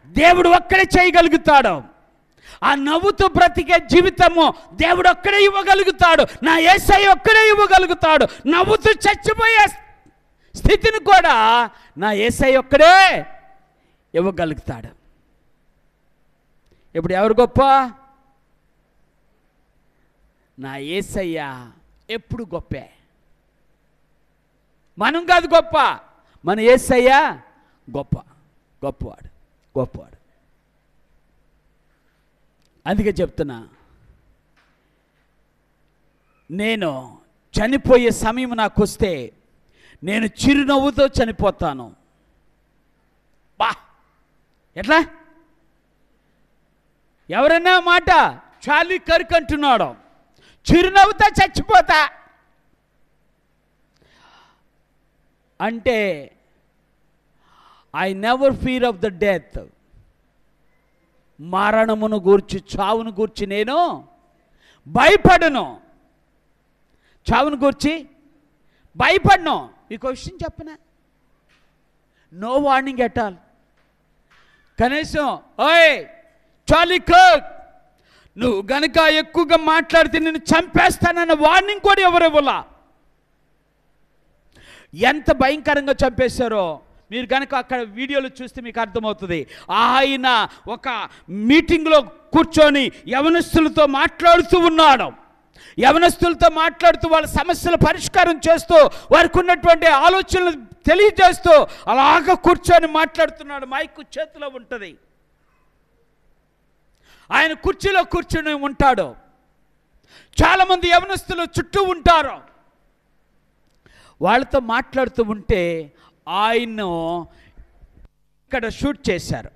దేవుడు ఒక్కడే చేయగలుగుతాడు. ఆ నవ్వుతూ బ్రతికే జీవితము దేవుడు ఒక్కడే ఇవ్వగలుగుతాడు. నా యేసయ్య ఒక్కడే ఇవ్వగలుగుతాడు. నవ్వుతూ చచ్చిపోయే స్థితిని కూడా నా యేసయ్య ఒక్కడే ఇవ్వగలుగుతాడు. ఇప్పుడు ఎవరు గొప్ప? నా యేసయ్య ఎప్పుడు గొప్పే. మనం కాదు గొప్ప, మన యేసయ్య గొప్పవాడు. అందుకే చెప్తున్నా, నేను చనిపోయే సమయం నాకు వస్తే నేను చిరునవ్వుతో చనిపోతాను. ఎట్లా? ఎవరన్నా మాట చార్లీ కర్క్ అంటున్నాడు, చిరునవ్వుతో చచ్చిపోతా అంటే, I never fear of the death. మరణమును గూర్చి, చావును గూర్చి నేను భయపడను. చావును గూర్చి భయపడను. ఈ క్వశ్చన్ చెప్పనా? No warning at all. కనీసం ఓయ్ చార్లీ కర్క్, నువ్వు గనక ఎక్కువగా మాట్లాడితే నిన్ను చంపేస్తానన్న వార్నింగ్ కూడా ఎవరు ఇవ్వలా. ఎంత భయంకరంగా చంపేశారో మీరు కనుక అక్కడ వీడియోలు చూస్తే మీకు అర్థమవుతుంది. ఆయన ఒక మీటింగ్లో కూర్చొని యవనస్తులతో మాట్లాడుతూ ఉన్నాడు. యవనస్తులతో మాట్లాడుతూ వాళ్ళ సమస్యల పరిష్కారం చేస్తూ వారికి ఉన్నటువంటి ఆలోచనలు తెలియజేస్తూ అలాగ కూర్చొని మాట్లాడుతున్నాడు. మైక్ చేతిలో ఉంటుంది, ఆయన కుర్చీలో కూర్చొని ఉంటాడు. చాలామంది యవనస్తులు చుట్టూ ఉంటారు. వాళ్ళతో మాట్లాడుతూ ఉంటే ఆయన ఇక్కడ షూట్ చేశారు.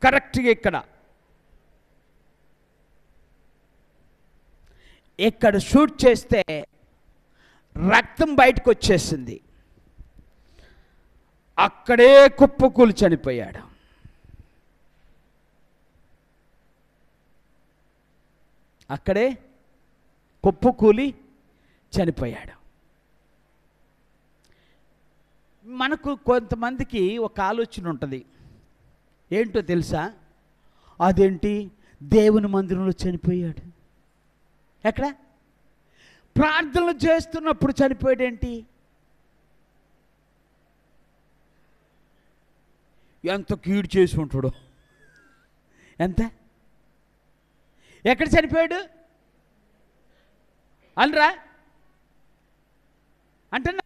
కరెక్ట్గా ఇక్కడ షూట్ చేస్తే రక్తం బయటకు వచ్చేసింది. అక్కడే కుప్పకూలి చనిపోయాడు. అక్కడే కుప్పకూలి చనిపోయాడు. మనకు కొంతమందికి ఒక ఆలోచన ఉంటుంది, ఏంటో తెలుసా? అదేంటి దేవుని మందిరంలో చనిపోయాడు, ఎక్కడ ప్రార్థనలు చేస్తున్నప్పుడు చనిపోయాడేంటి? ఎంత కీడు చేసి ఉంటాడు, ఎంత ఎక్కడ చనిపోయాడు అనరా అంటున్నా.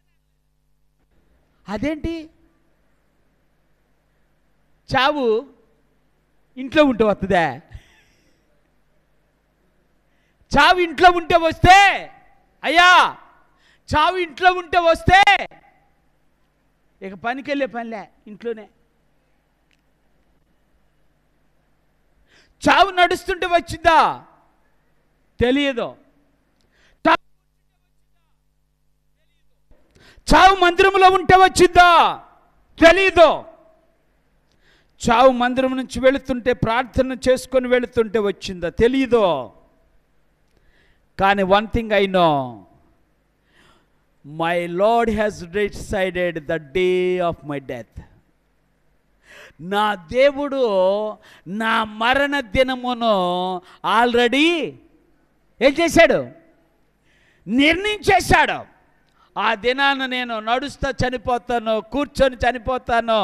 అదేంటి చావు ఇంట్లో ఉంటే వస్తుందా? చావు ఇంట్లో ఉంటే వస్తే, అయ్యా చావు ఇంట్లో ఉంటే వస్తే ఇక పనికి వెళ్ళే పనిలే, ఇంట్లోనే. చావు నడుస్తుంటే వచ్చిందా? తెలియదు. చావు మందిరంలో ఉంటే వచ్చిందా? తెలీదు. చావు మందిరం నుంచి వెళుతుంటే ప్రార్థన చేసుకొని వెళుతుంటే వచ్చిందా? తెలీదు. కానీ one thing I know, my lord has decided the day of my death. నా దేవుడు నా మరణ దినమును ఆల్రెడీ ఏం చేశాడు? నిర్ణయించేశాడు. ఆ దినాన్ని నేను నడుస్తా చనిపోతాను, కూర్చొని చనిపోతాను,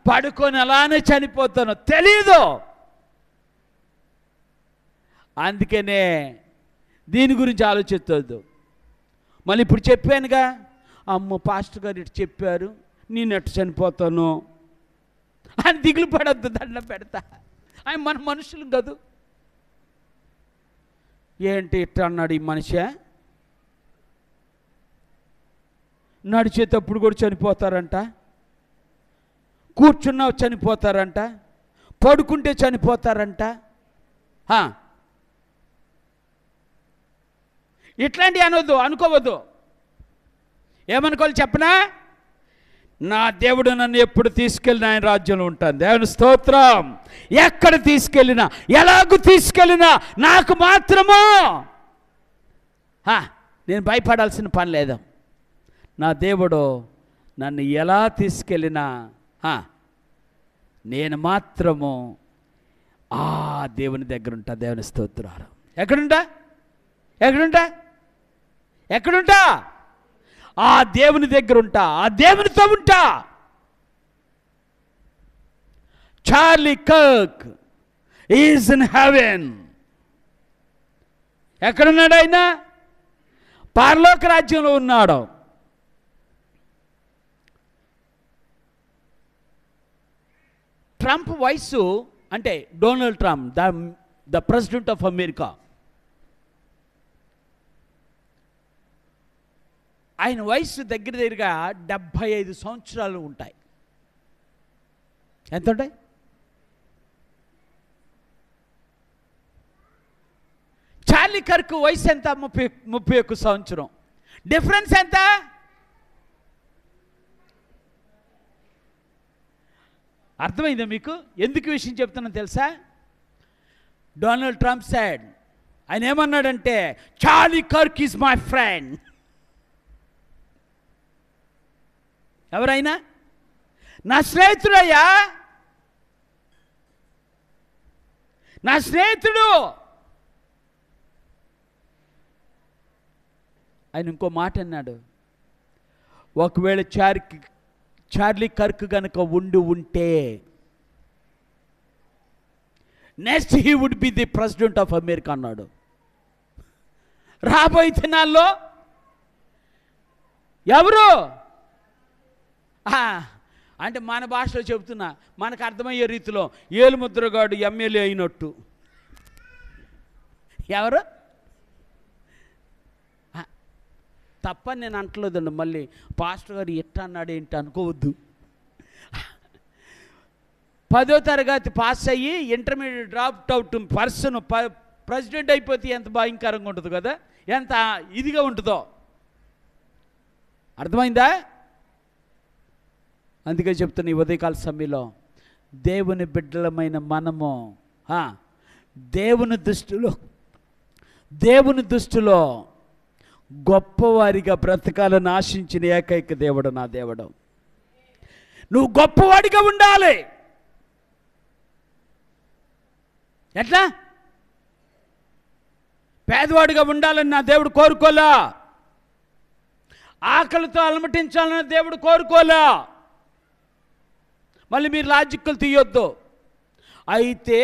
పడుకొని అలానే చనిపోతాను, తెలీదు. అందుకనే దీని గురించి ఆలోచిస్తొద్దు. మళ్ళీ ఇప్పుడు చెప్పానుగా, అమ్మో పాస్టర్ గారు ఇటు చెప్పారు, నేను ఎట్టు చనిపోతాను అని దిగులు పడద్దు, దండం పెడతా. ఆయన మన మనుషులు కాదు. ఏంటి ఇట్ట అన్నాడు ఈ మనిషి? నడిచేటప్పుడు కూడా చనిపోతారంట, కూర్చున్నా చనిపోతారంట, పడుకుంటే చనిపోతారంట. ఇట్లాంటివి అనవద్దు, అనుకోవద్దు. ఏమనుకోవాలి చెప్పనా? నా దేవుడు నన్ను ఎప్పుడు తీసుకెళ్ళినా ఆయన రాజ్యంలో ఉంటాను. దేవుని స్తోత్రం. ఎక్కడ తీసుకెళ్ళినా, ఎలాగూ తీసుకెళ్ళినా నాకు మాత్రము నేను భయపడాల్సిన పని లేదు. నా దేవుడు నన్ను ఎలా తీసుకెళ్ళినా నేను మాత్రము ఆ దేవుని దగ్గర ఉంటా. దేవుని స్తోత్రాలు. ఎక్కడుంటా? ఆ దేవుని దగ్గర ఉంటా, ఆ దేవునితో ఉంటా. Charlie Kirk is in heaven. ఎక్కడున్నాడు ఆయన? పరలోక రాజ్యంలో ఉన్నాడు. ట్రంప్ వయసు అంటే Donald Trump, the president of America, ఆయన వయసు దగ్గరగా 75 సంవత్సరాలు ఉంటాయి. ఎంత ఉంటాయి? చార్లీ కర్క్ వయసు ఎంత? 31 సంవత్సరం. డిఫరెన్స్ ఎంత? అర్థమైందా మీకు? ఎందుకు విషయం చెప్తున్నా తెలుసా? డొనాల్డ్ ట్రంప్ సైడ్ ఆయన ఏమన్నాడంటే, Charlie Kirk is my friend. ఎవరైనా నా స్నేహితుడయ్యా, నా స్నేహితుడు. ఆయన ఇంకో మాట అన్నాడు, ఒకవేళ చార్లీ కర్క్ కనుక ఉంటే next he would be the president of America అన్నాడు. రాబోయే దినాల్లో ఎవరు అంటే మన భాషలో చెబుతున్నా, మనకు అర్థమయ్యే రీతిలో ఏలుముద్రగాడు ఎమ్మెల్యే అయినట్టు. ఎవరు తప్పని నేను అంటలేదండి. మళ్ళీ పాస్టర్ గారు ఎట్లా అన్నాడు ఏంటి అనుకోవద్దు. 10వ తరగతి పాస్ అయ్యి intermediate drop out person president అయిపోతే ఎంత భయంకరంగా ఉంటుంది కదా, ఎంత ఇదిగా ఉంటుందో. అర్థమైందా? అందుకే చెప్తున్నా, ఈ ఉదయకాల సమయంలో దేవుని బిడ్డలమైన మనము దేవుని దృష్టిలో గొప్పవారిగా బ్రతకాలని ఆశించిన ఏకైక దేవుడు నా దేవుడు. నువ్వు గొప్పవాడిగా ఉండాలి. ఎట్లా? పేదవాడిగా ఉండాలని నా దేవుడు కోరుకోలా. ఆకలితో అలమటించాలని దేవుడు కోరుకోలా. మళ్ళీ మీరు లాజిక్లు తీయొద్దు. అయితే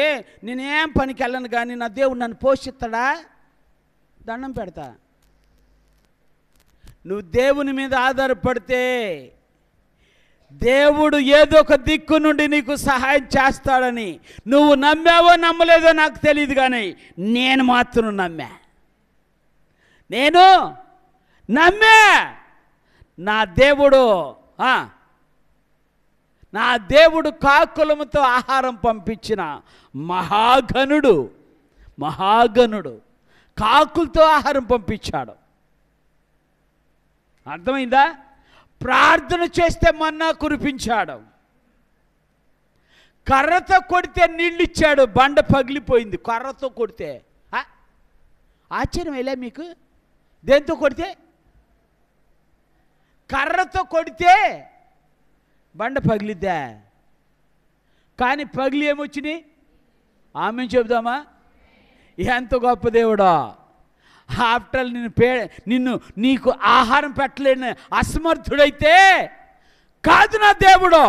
నేనేం పనికి వెళ్ళను కానీ నా దేవుడు నన్ను పోషిస్తాడా? దండం పెడతా. నువ్వు దేవుని మీద ఆధారపడితే దేవుడు ఏదో ఒక దిక్కు నుండి నీకు సహాయం చేస్తాడని నువ్వు నమ్మావో నమ్మలేదో నాకు తెలియదు, కానీ నేను మాత్రం నమ్మా. నా దేవుడు కాకులముతో ఆహారం పంపించిన మహాగణుడు కాకులతో ఆహారం పంపించాడు. అర్థమైందా? ప్రార్థన చేస్తే మన్నా కురిపించాడు. కర్రతో కొడితే నీళ్ళు ఇచ్చాడు, బండ పగిలిపోయింది. కర్రతో కొడితే ఆశ్చర్యం ఎలా మీకు? దేంతో కొడితే? కర్రతో కొడితే బండ పగిలిద్దా? కానీ పగిలి ఏమొచ్చినాయి? ఆమె చెబుదామా? ఎంత గొప్ప దేవుడా! ఆఫ్టర్ నీకు ఆహారం పెట్టలేని అసమర్థుడైతే కాదు నా దేవుడు.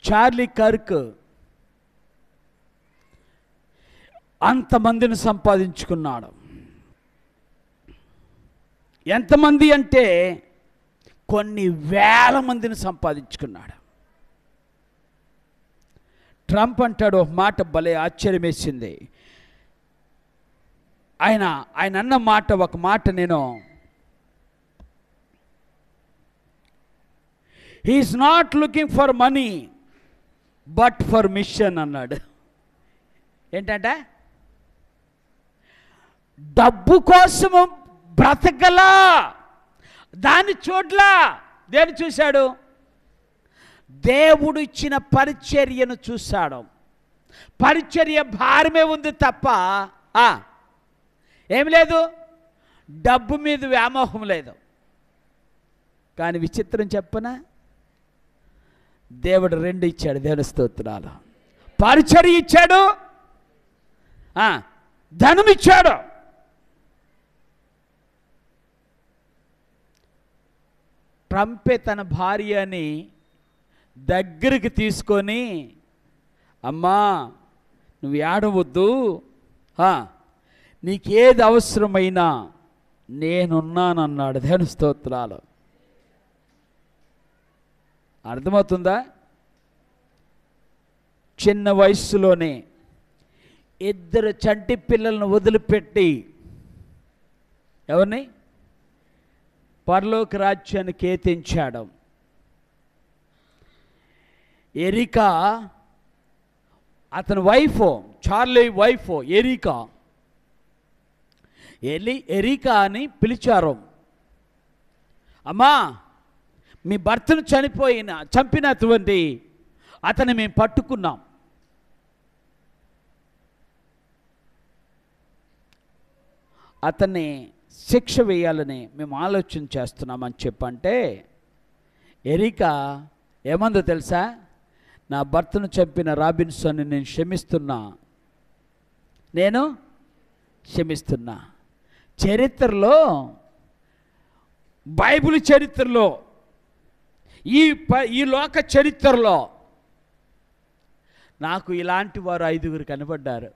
చార్లీ కర్క్ అంతమందిని సంపాదించుకున్నాడు. ఎంతమంది అంటే కొన్ని వేల మందిని సంపాదించుకున్నాడు. ట్రంప్ అంటాడు ఒక మాట భలే ఆశ్చర్యం వేసింది. ఆయన అన్న మాట, ఒక మాట నేను, he's not looking for money but for mission అన్నాడు. ఏంటంటే డబ్బు కోసము బ్రతకలా, దాన్ని చూడలా. దేన్ని చూశాడు? దేవుడు ఇచ్చిన పరిచర్యను చూశాడు. పరిచర్య భారమే ఉంది తప్ప ఏమి లేదు, డబ్బు మీద వ్యామోహం లేదు. కానీ విచిత్రం చెప్పనా, దేవుడు రెండు ఇచ్చాడు. దేవుని స్తోత్రాలు. పరిచర్య ఇచ్చాడు, ధనం ఇచ్చాడు. ట్రంపే తన భార్యని దగ్గరికి తీసుకొని, అమ్మా నువ్వు ఏడవద్దు, నీకేది అవసరమైనా నేనున్నానన్నాడు. దేవుని స్తోత్రాలు. అర్థమవుతుందా? చిన్న వయస్సులోనే 2 చంటి పిల్లలను వదిలిపెట్టి ఎవరిని పరలోక రాజ్యానికి ఎత్తించాడు. ఎరికా అతని వైఫ్, చార్లీ వైఫ్ ఎరికా అని పిలిచారు. అమ్మా మీ భర్తను చంపినటువంటి అతన్ని మేము అతన్ని శిక్ష వేయాలని మేము ఆలోచన చేస్తున్నామని చెప్పంటే, ఎరికా ఏమందో తెలుసా? నా భర్తను చంపిన రాబిన్సన్ని నేను క్షమిస్తున్నా. చరిత్రలో, బైబిల్ చరిత్రలో, ఈ లోక చరిత్రలో నాకు ఇలాంటి వారు 5 కనబడ్డారు.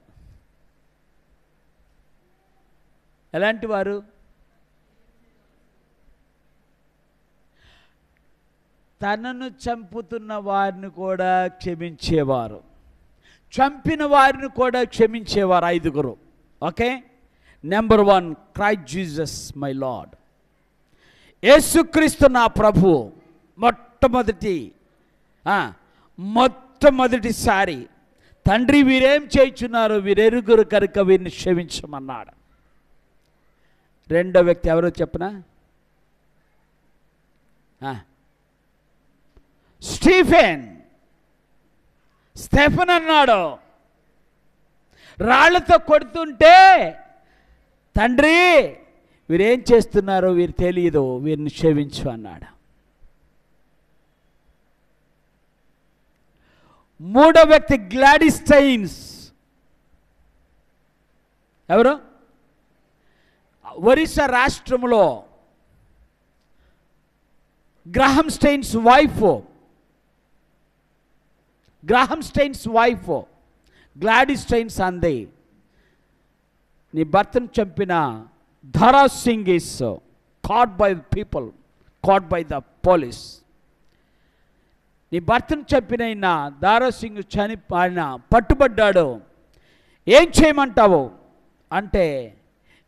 ఎలాంటి వారు? తనను చంపుతున్న వారిని కూడా క్షమించేవారు, చంపిన వారిని కూడా క్షమించేవారు 5. Okay, number 1 Christ Jesus my lord. యేసుక్రీస్తు నా ప్రభు. మొట్టమొదటిసారి తండ్రి వీరేం చేయుచున్నారు, వీరెరుగురు కనుక వీరిని క్షమించమన్నాడు. రెండో వ్యక్తి ఎవరో చెప్పనా? స్టెఫెన్ అన్నాడు. రాళ్లతో కొడుతుంటే, తండ్రి వీరేం చేస్తున్నారో వీరు తెలియదు, వీరిని క్షమించు అన్నాడు. మూడో వ్యక్తి గ్లాడిస్ స్టైన్స్. ఎవరు? ఒరిస్సా రాష్ట్రంలో Graham Staines wife Gladys Staines అంది, నీ భర్తను చంపిన Dhara Singh is caught by people, caught by the police. నీ భర్తను చంపిన దారా సింగ్ ఆయన పట్టుబడ్డాడు, ఏం చేయమంటావు అంటే,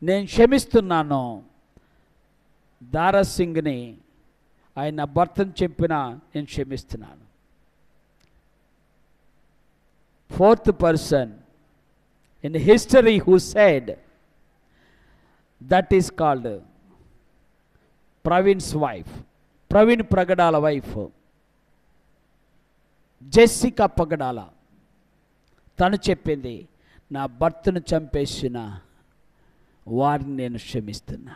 నేను క్షమిస్తున్నాను దారా సింగ్ని, ఆయన భర్తను చంపిన నేను క్షమిస్తున్నాను. Fourth person in history who said, that is called Praveen's wife, Praveen Pragadala wife, Jessica Pagadala. తను చెప్పింది, నా భర్తను చంపేసిన వారిని నేను క్షమిస్తున్నా.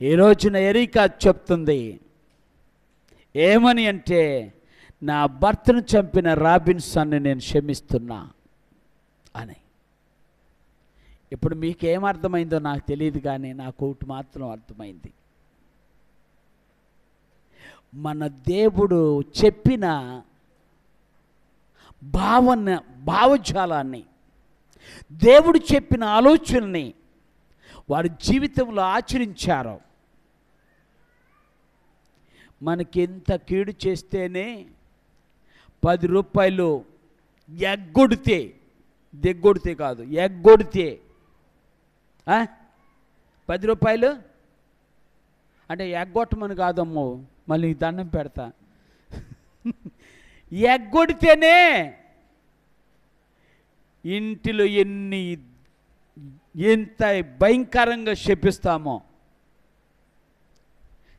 ఈ రోజున ఎరికా చెప్తుంది ఏమని అంటే, నా భర్తను చంపిన రాబిన్సన్ని నేను క్షమిస్తున్నా అని. ఇప్పుడు మీకేమర్థమైందో నాకు తెలియదు, కానీ నాకు ఒకటి మాత్రం అర్థమైంది. మన దేవుడు చెప్పిన భావజాలాన్ని, దేవుడు చెప్పిన ఆలోచనని వారి జీవితంలో ఆచరించారు. మనకి ఎంత కీడు చేస్తేనే 10 రూపాయలు ఎగ్గొడితే, దిగ్గొడితే కాదు, ఎగ్గొడితే 10 రూపాయలు అంటే ఎగ్గొట్టమని కాదమ్మో, మళ్ళీ దండం పెడతా. ఎగ్గొడితేనే ఇంటిలో ఎంత భయంకరంగా శపిస్తామో.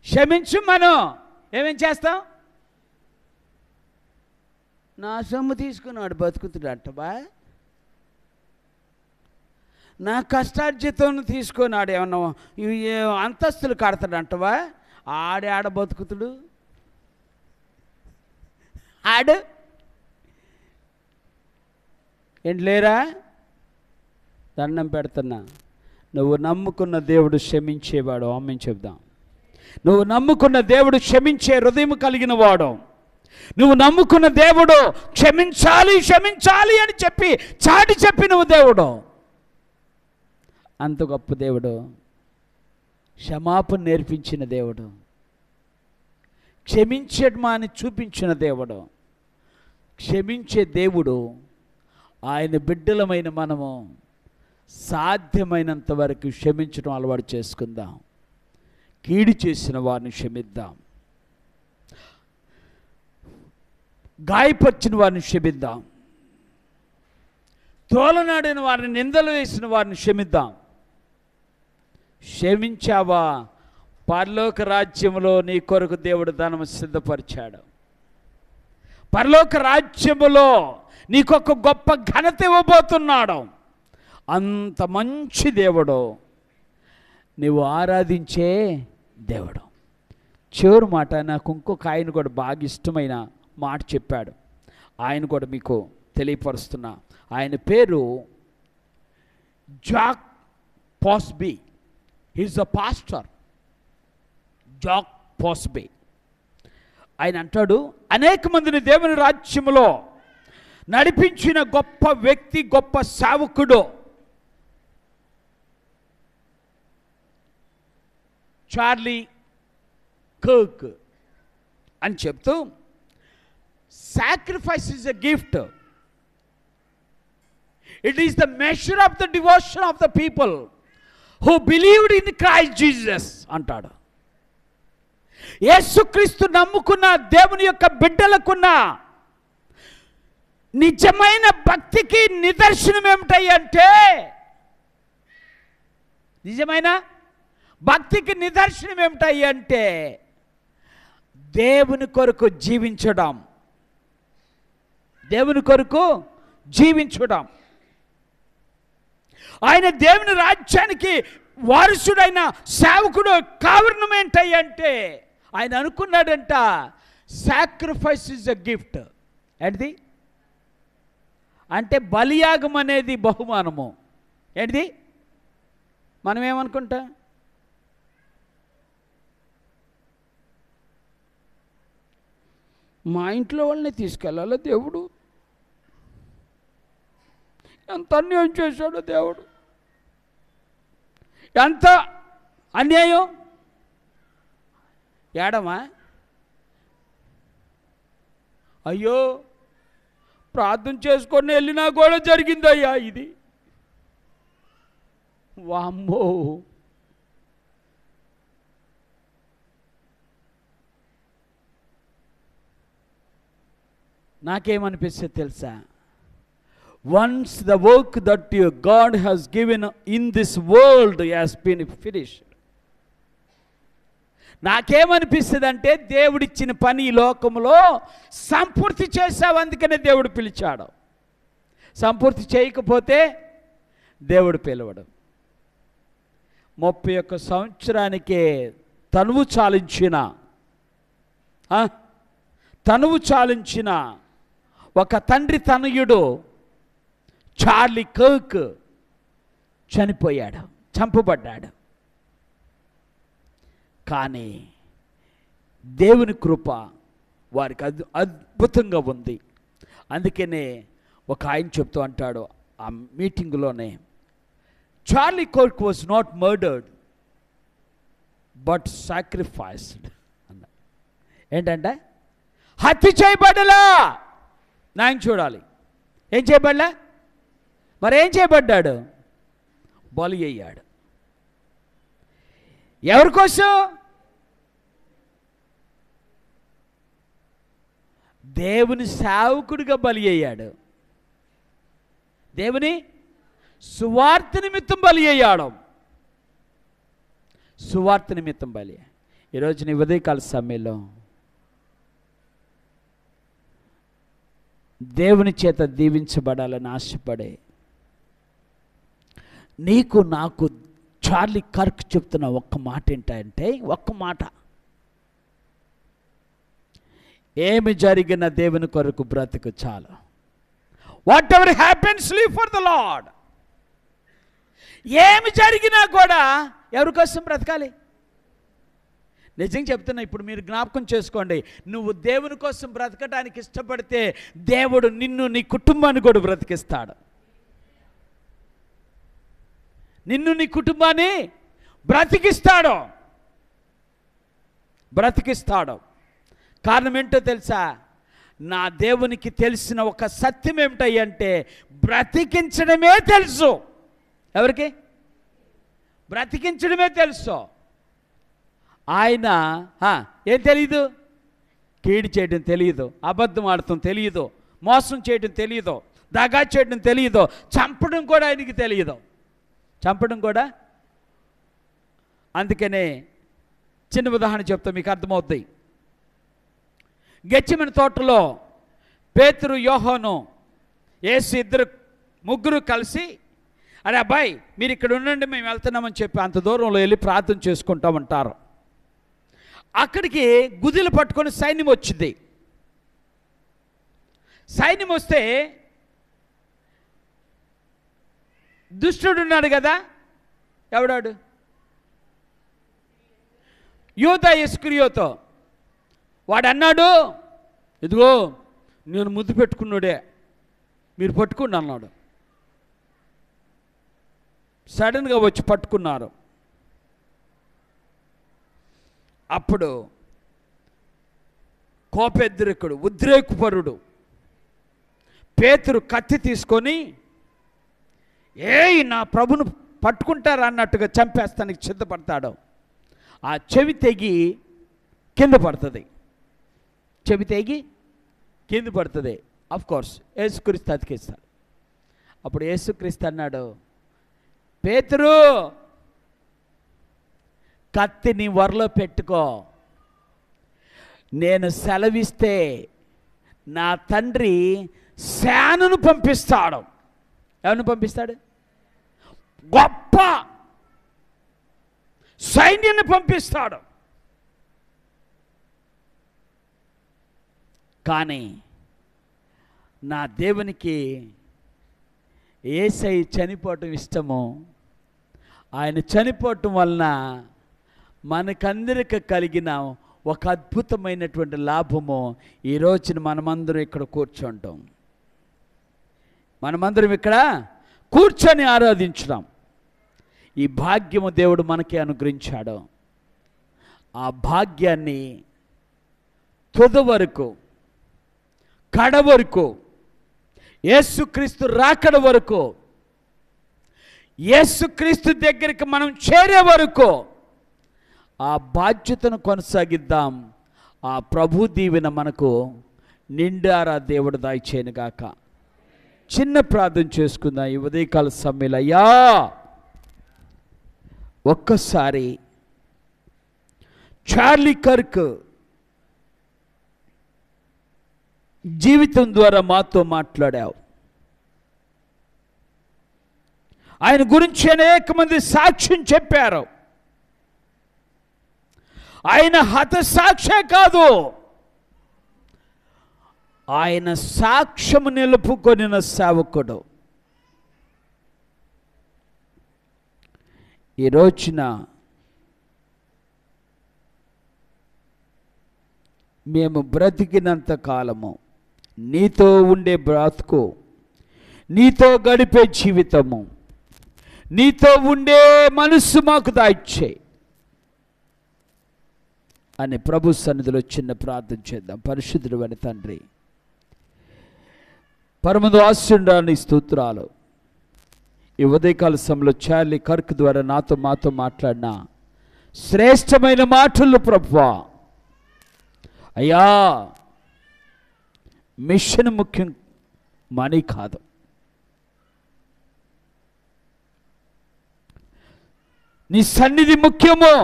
క్షమించు, మనం ఏమేం చేస్తాం? నా సొమ్ము తీసుకున్నాడు బతుకుతుడట్టబా, నా కష్టార్జితం తీసుకున్నాడు ఏమన్నా అంతస్తులు కడతాడంటవా, ఆడ బతుకుతుడు ఆడు ఏంటి లేరా? దండం పెడుతున్నా. నువ్వు నమ్ముకున్న దేవుడు క్షమించేవాడు. ఆమేన్ చెప్దాం. నువ్వు నమ్ముకున్న దేవుడు క్షమించే హృదయం కలిగిన వాడు. నువ్వు నమ్ముకున్న దేవుడు క్షమించాలి క్షమించాలి అని చెప్పి చాటి చెప్పినవు దేవుడు. అంత గొప్ప దేవుడు, క్షమాపణ నేర్పించిన దేవుడు, క్షమించడమని చూపించిన దేవుడు. క్షమించే దేవుడు. ఆయన బిడ్డలమైన మనము సాధ్యమైనంత వరకు క్షమించడం అలవాటు చేసుకుందాం. కీడు చేసిన వారిని క్షమిద్దాం, గాయపరిచిన వారిని క్షమిద్దాం, తోలనాడిన వారిని, నిందలు వేసిన వారిని క్షమిద్దాం. క్షమించావా, పరలోక రాజ్యములో నీ కొరకు దేవుడు ధనము సిద్ధపరిచాడు. పరలోక రాజ్యములో నీకొక గొప్ప ఘనత ఇవ్వబోతున్నాడు. అంత మంచి దేవుడు, నీవు ఆరాధించే దేవుడు. చివరి మాట, నాకు ఇంకొక ఆయన కూడా బాగా ఇష్టమైన మాట చెప్పాడు, ఆయన కూడా మీకు తెలియపరుస్తున్నా. ఆయన పేరు జాక్ పాస్బీ. He is a pastor. జాక్ పాస్బీ. ఆయన అంటాడు, అనేక మందిని దేవుని రాజ్యములో నడిపించిన గొప్ప వ్యక్తి, గొప్ప సేవకుడు చార్లీ కర్క్ అని చెప్తూ, sacrifice is a gift, it is the measure of the devotion of the people who believed in Christ Jesus అంటాడు. యేసుక్రీస్తు నమ్ముకున్న దేవుని యొక్క బిడ్డలకున్న నిజమైన భక్తికి నిదర్శనం ఏమిటంటే, నిజమైన భక్తికి నిదర్శనం ఏమిటంటే దేవుని కొరకు జీవించడం. దేవుని కొరకు జీవించడం. ఆయన దేవుని రాజ్యానికి వారసుడైన సేవకుడు కారణం ఏంటంటే, ఆయన అనుకున్నాడంట, సాక్రిఫైస్ ఇస్ ఎ గిఫ్ట్. ఏంటిది అంటే బలియాగం అనేది బహుమానము. ఏంటిది? మనం ఏమనుకుంటా, మా ఇంట్లో వాళ్ళని తీసుకెళ్ళాలా దేవుడు, ఎంత అన్యాయం చేశాడో దేవుడు, ఎంత అన్యాయం. ఏడమా, అయ్యో ప్రార్థన చేసుకొని వెళ్ళినా కూడా జరిగిందయ్యా ఇది. వామ్మో, నాకేమనిపిస్తే తెలుసా, once the work that your God has given in this world has been finished. నాకేమనిపిస్తుంది అంటే, దేవుడిచ్చిన పని ఈ లోకంలో సంపూర్తి చేసావు, అందుకనే దేవుడు పిలిచాడు. సంపూర్తి చేయకపోతే దేవుడు పిలవడు. 31 సంవత్సరానికే తనువు చాలించిన ఒక తండ్రి తనయుడు చార్లీ కర్క్ చనిపోయాడు, చంపబడ్డాడు. కానీ దేవుని కృప వారికి అద్భుతంగా ఉంది. అందుకనే ఒక ఆయన చెప్తూ అంటాడు ఆ మీటింగ్లోనే, Charlie Kirk was not murdered but sacrificed అన్న. ఏంటంటే హత్య చేయబడలా. నాయన చూడాలి, ఏం చేయబడలా? మరి ఏం చేయబడ్డాడు? బలి అయ్యాడు. ఎవరి కోసం? దేవుని సేవకుడిగా బలి అయ్యాడు. దేవుని సువార్త నిమిత్తం బలి అయ్యాడు. సువార్త నిమిత్తం బలి. ఈరోజు నీ ఉదయకాల సమయంలో దేవుని చేత దీవించబడాలని ఆశపడే నీకు నాకు చార్లీ కర్క్ చెప్తున్న ఒక్క మాట ఏంటంటే, ఒక్క మాట, ఏమి జరిగిన దేవుని కొరకు బ్రతుకు చాలు. What ever happens live for the lord. ఏమి జరిగినా కూడా ఎవరి కోసం బ్రతకాలి? నిజంగా చెప్తున్నా, ఇప్పుడు మీరు జ్ఞాపకం చేసుకోండి, నువ్వు దేవుని కోసం బ్రతకడానికి ఇష్టపడితే దేవుడు నిన్ను, నీ కుటుంబాన్ని కూడా బ్రతికిస్తాడు. నిన్ను, నీ కుటుంబాన్ని బ్రతికిస్తాడు. కారణం ఏంటో తెలుసా? నా దేవునికి తెలిసిన ఒక సత్యం ఏమిటంటే, బ్రతికించడమే తెలుసు. ఎవరికి? బ్రతికించడమే తెలుసు. ఆయన ఏం తెలియదు? కీడు చేయడం తెలియదు, అబద్ధం ఆడటం తెలియదు, మోసం చేయడం తెలియదు, దగా చేయడం తెలియదు, చంపడం కూడా ఆయనకి తెలియదు. చంపడం కూడా. అందుకనే చిన్న ఉదాహరణ చెప్తా, మీకు అర్థమవుతాయి. గెత్సేమనే తోటలో పేతురు, యోహాను, యేసు ముగ్గురు కలిసి అరే అబ్బాయి మీరు ఇక్కడ ఉండండి, మేము వెళ్తున్నామని చెప్పి అంత దూరంలో వెళ్ళి ప్రార్థన చేసుకుంటామంటారు. అక్కడికి గుదిలు పట్టుకొని సైన్యం వచ్చింది. సైన్యం వస్తే దుష్టుడు ఉన్నాడు కదా, ఎవడాడు? యూదా ఇస్కరియోతు. వాడు అన్నాడు, ఇదిగో నేను ముద్దు పెట్టుకున్నాడే, మీరు పట్టుకోండి అన్నాడు. సడన్గా వచ్చి పట్టుకున్నారు. అప్పుడు కోపేద్రికుడు, ఉద్రేకపరుడు పేతురు కత్తి తీసుకొని నా ప్రభును పట్టుకుంటారా అన్నట్టుగా చంపేస్తానికి సిద్ధపడతాడు. ఆ చెవి తెగి కింద పడుతుంది. చెవి తెగి కింద పడుతుంది. ఆఫ్కోర్స్ యేసుక్రీస్తు అతికిస్తాడు. అప్పుడు యేసుక్రీస్తు అన్నాడు, పేతురు కత్తిని వరలో పెట్టుకో, నేను సెలవిస్తే నా తండ్రి సేనను పంపిస్తాడు. ఎవరిని పంపిస్తాడు? గొప్ప సైన్యాన్ని పంపిస్తాడు. కానీ నా దేవునికి యేసయ్య చనిపోవటం ఇష్టము. ఆయన చనిపోవటం వలన మనకందరికి కలిగిన ఒక అద్భుతమైనటువంటి లాభము ఈ రోజున మనమందరం ఇక్కడ కూర్చుంటాం. మనమందరం ఇక్కడ కూర్చొని ఆరాధించుదాం. ఈ భాగ్యము దేవుడు మనకి అనుగ్రహించాడు. ఆ భాగ్యాన్ని తుది వరకు, కడ వరకు, యేసుక్రీస్తు రాకడ వరకు, యేసుక్రీస్తు దగ్గరికి మనం చేరే వరకు ఆ బాధ్యతను కొనసాగిద్దాం. ఆ ప్రభు దీవెన మనకు నిండారా దేవుడు దయచేయనుగాక. చిన్న ప్రార్థన చేసుకుందాం ఈ ఉదయకాల సమయంలో. అయ్యా, ఒక్కసారి చార్లీ కర్క్ జీవితం ద్వారా మాతో మాట్లాడావు. ఆయన గురించి అనేక మంది సాక్ష్యం చెప్పారు. ఆయన హతసాక్షే కాదు, ఆయన సాక్ష్యము నిలుపుకొనిన సేవకుడు. ఈ రోజున మేము బ్రతికినంత కాలము నీతో ఉండే బ్రతుకు, నీతో గడిపే జీవితము, నీతో ఉండే మనసు మాకు దాయిచ్చే అని ప్రభు సన్నిధిలో చిన్న ప్రార్థన చేద్దాం. పరిశుద్ధుడు అని తండ్రి, పరమందు ఆశీర్వాదాన్ని స్తోత్రాలు. ఈ ఉదయకాల సమయంలో చార్లీ కర్క్ ద్వారా మాతో మాట్లాడిన శ్రేష్టమైన మాటలు ప్రభువా, అయ్యా, మిషన్ ముఖ్యం, మనీ కాదు. నీ సన్నిధి ముఖ్యము,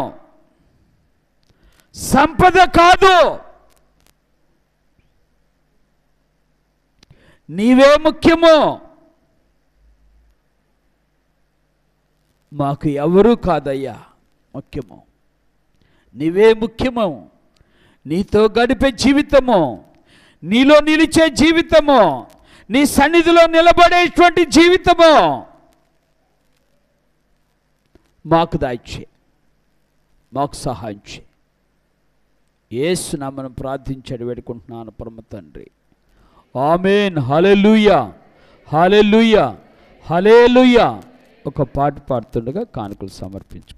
సంపద కాదు. నీవే ముఖ్యము, మాకు ఎవరూ కాదయ్యా ముఖ్యము. నీవే ముఖ్యము. నీతో గడిపే జీవితము, నీలో నిలిచే జీవితము, నీ సన్నిధిలో నిలబడేటువంటి జీవితము మాకు దాయిచ్చే, మాకు సహాయం చే. యేసు నామమున ప్రార్థించాడు వేడుకుంటున్నాను పరమ తండ్రి. ఆమేన్. హల్లెలూయా, హల్లెలూయా, హల్లెలూయా. ఒక పాట పాడుతుండగా కానుకలు సమర్పించు.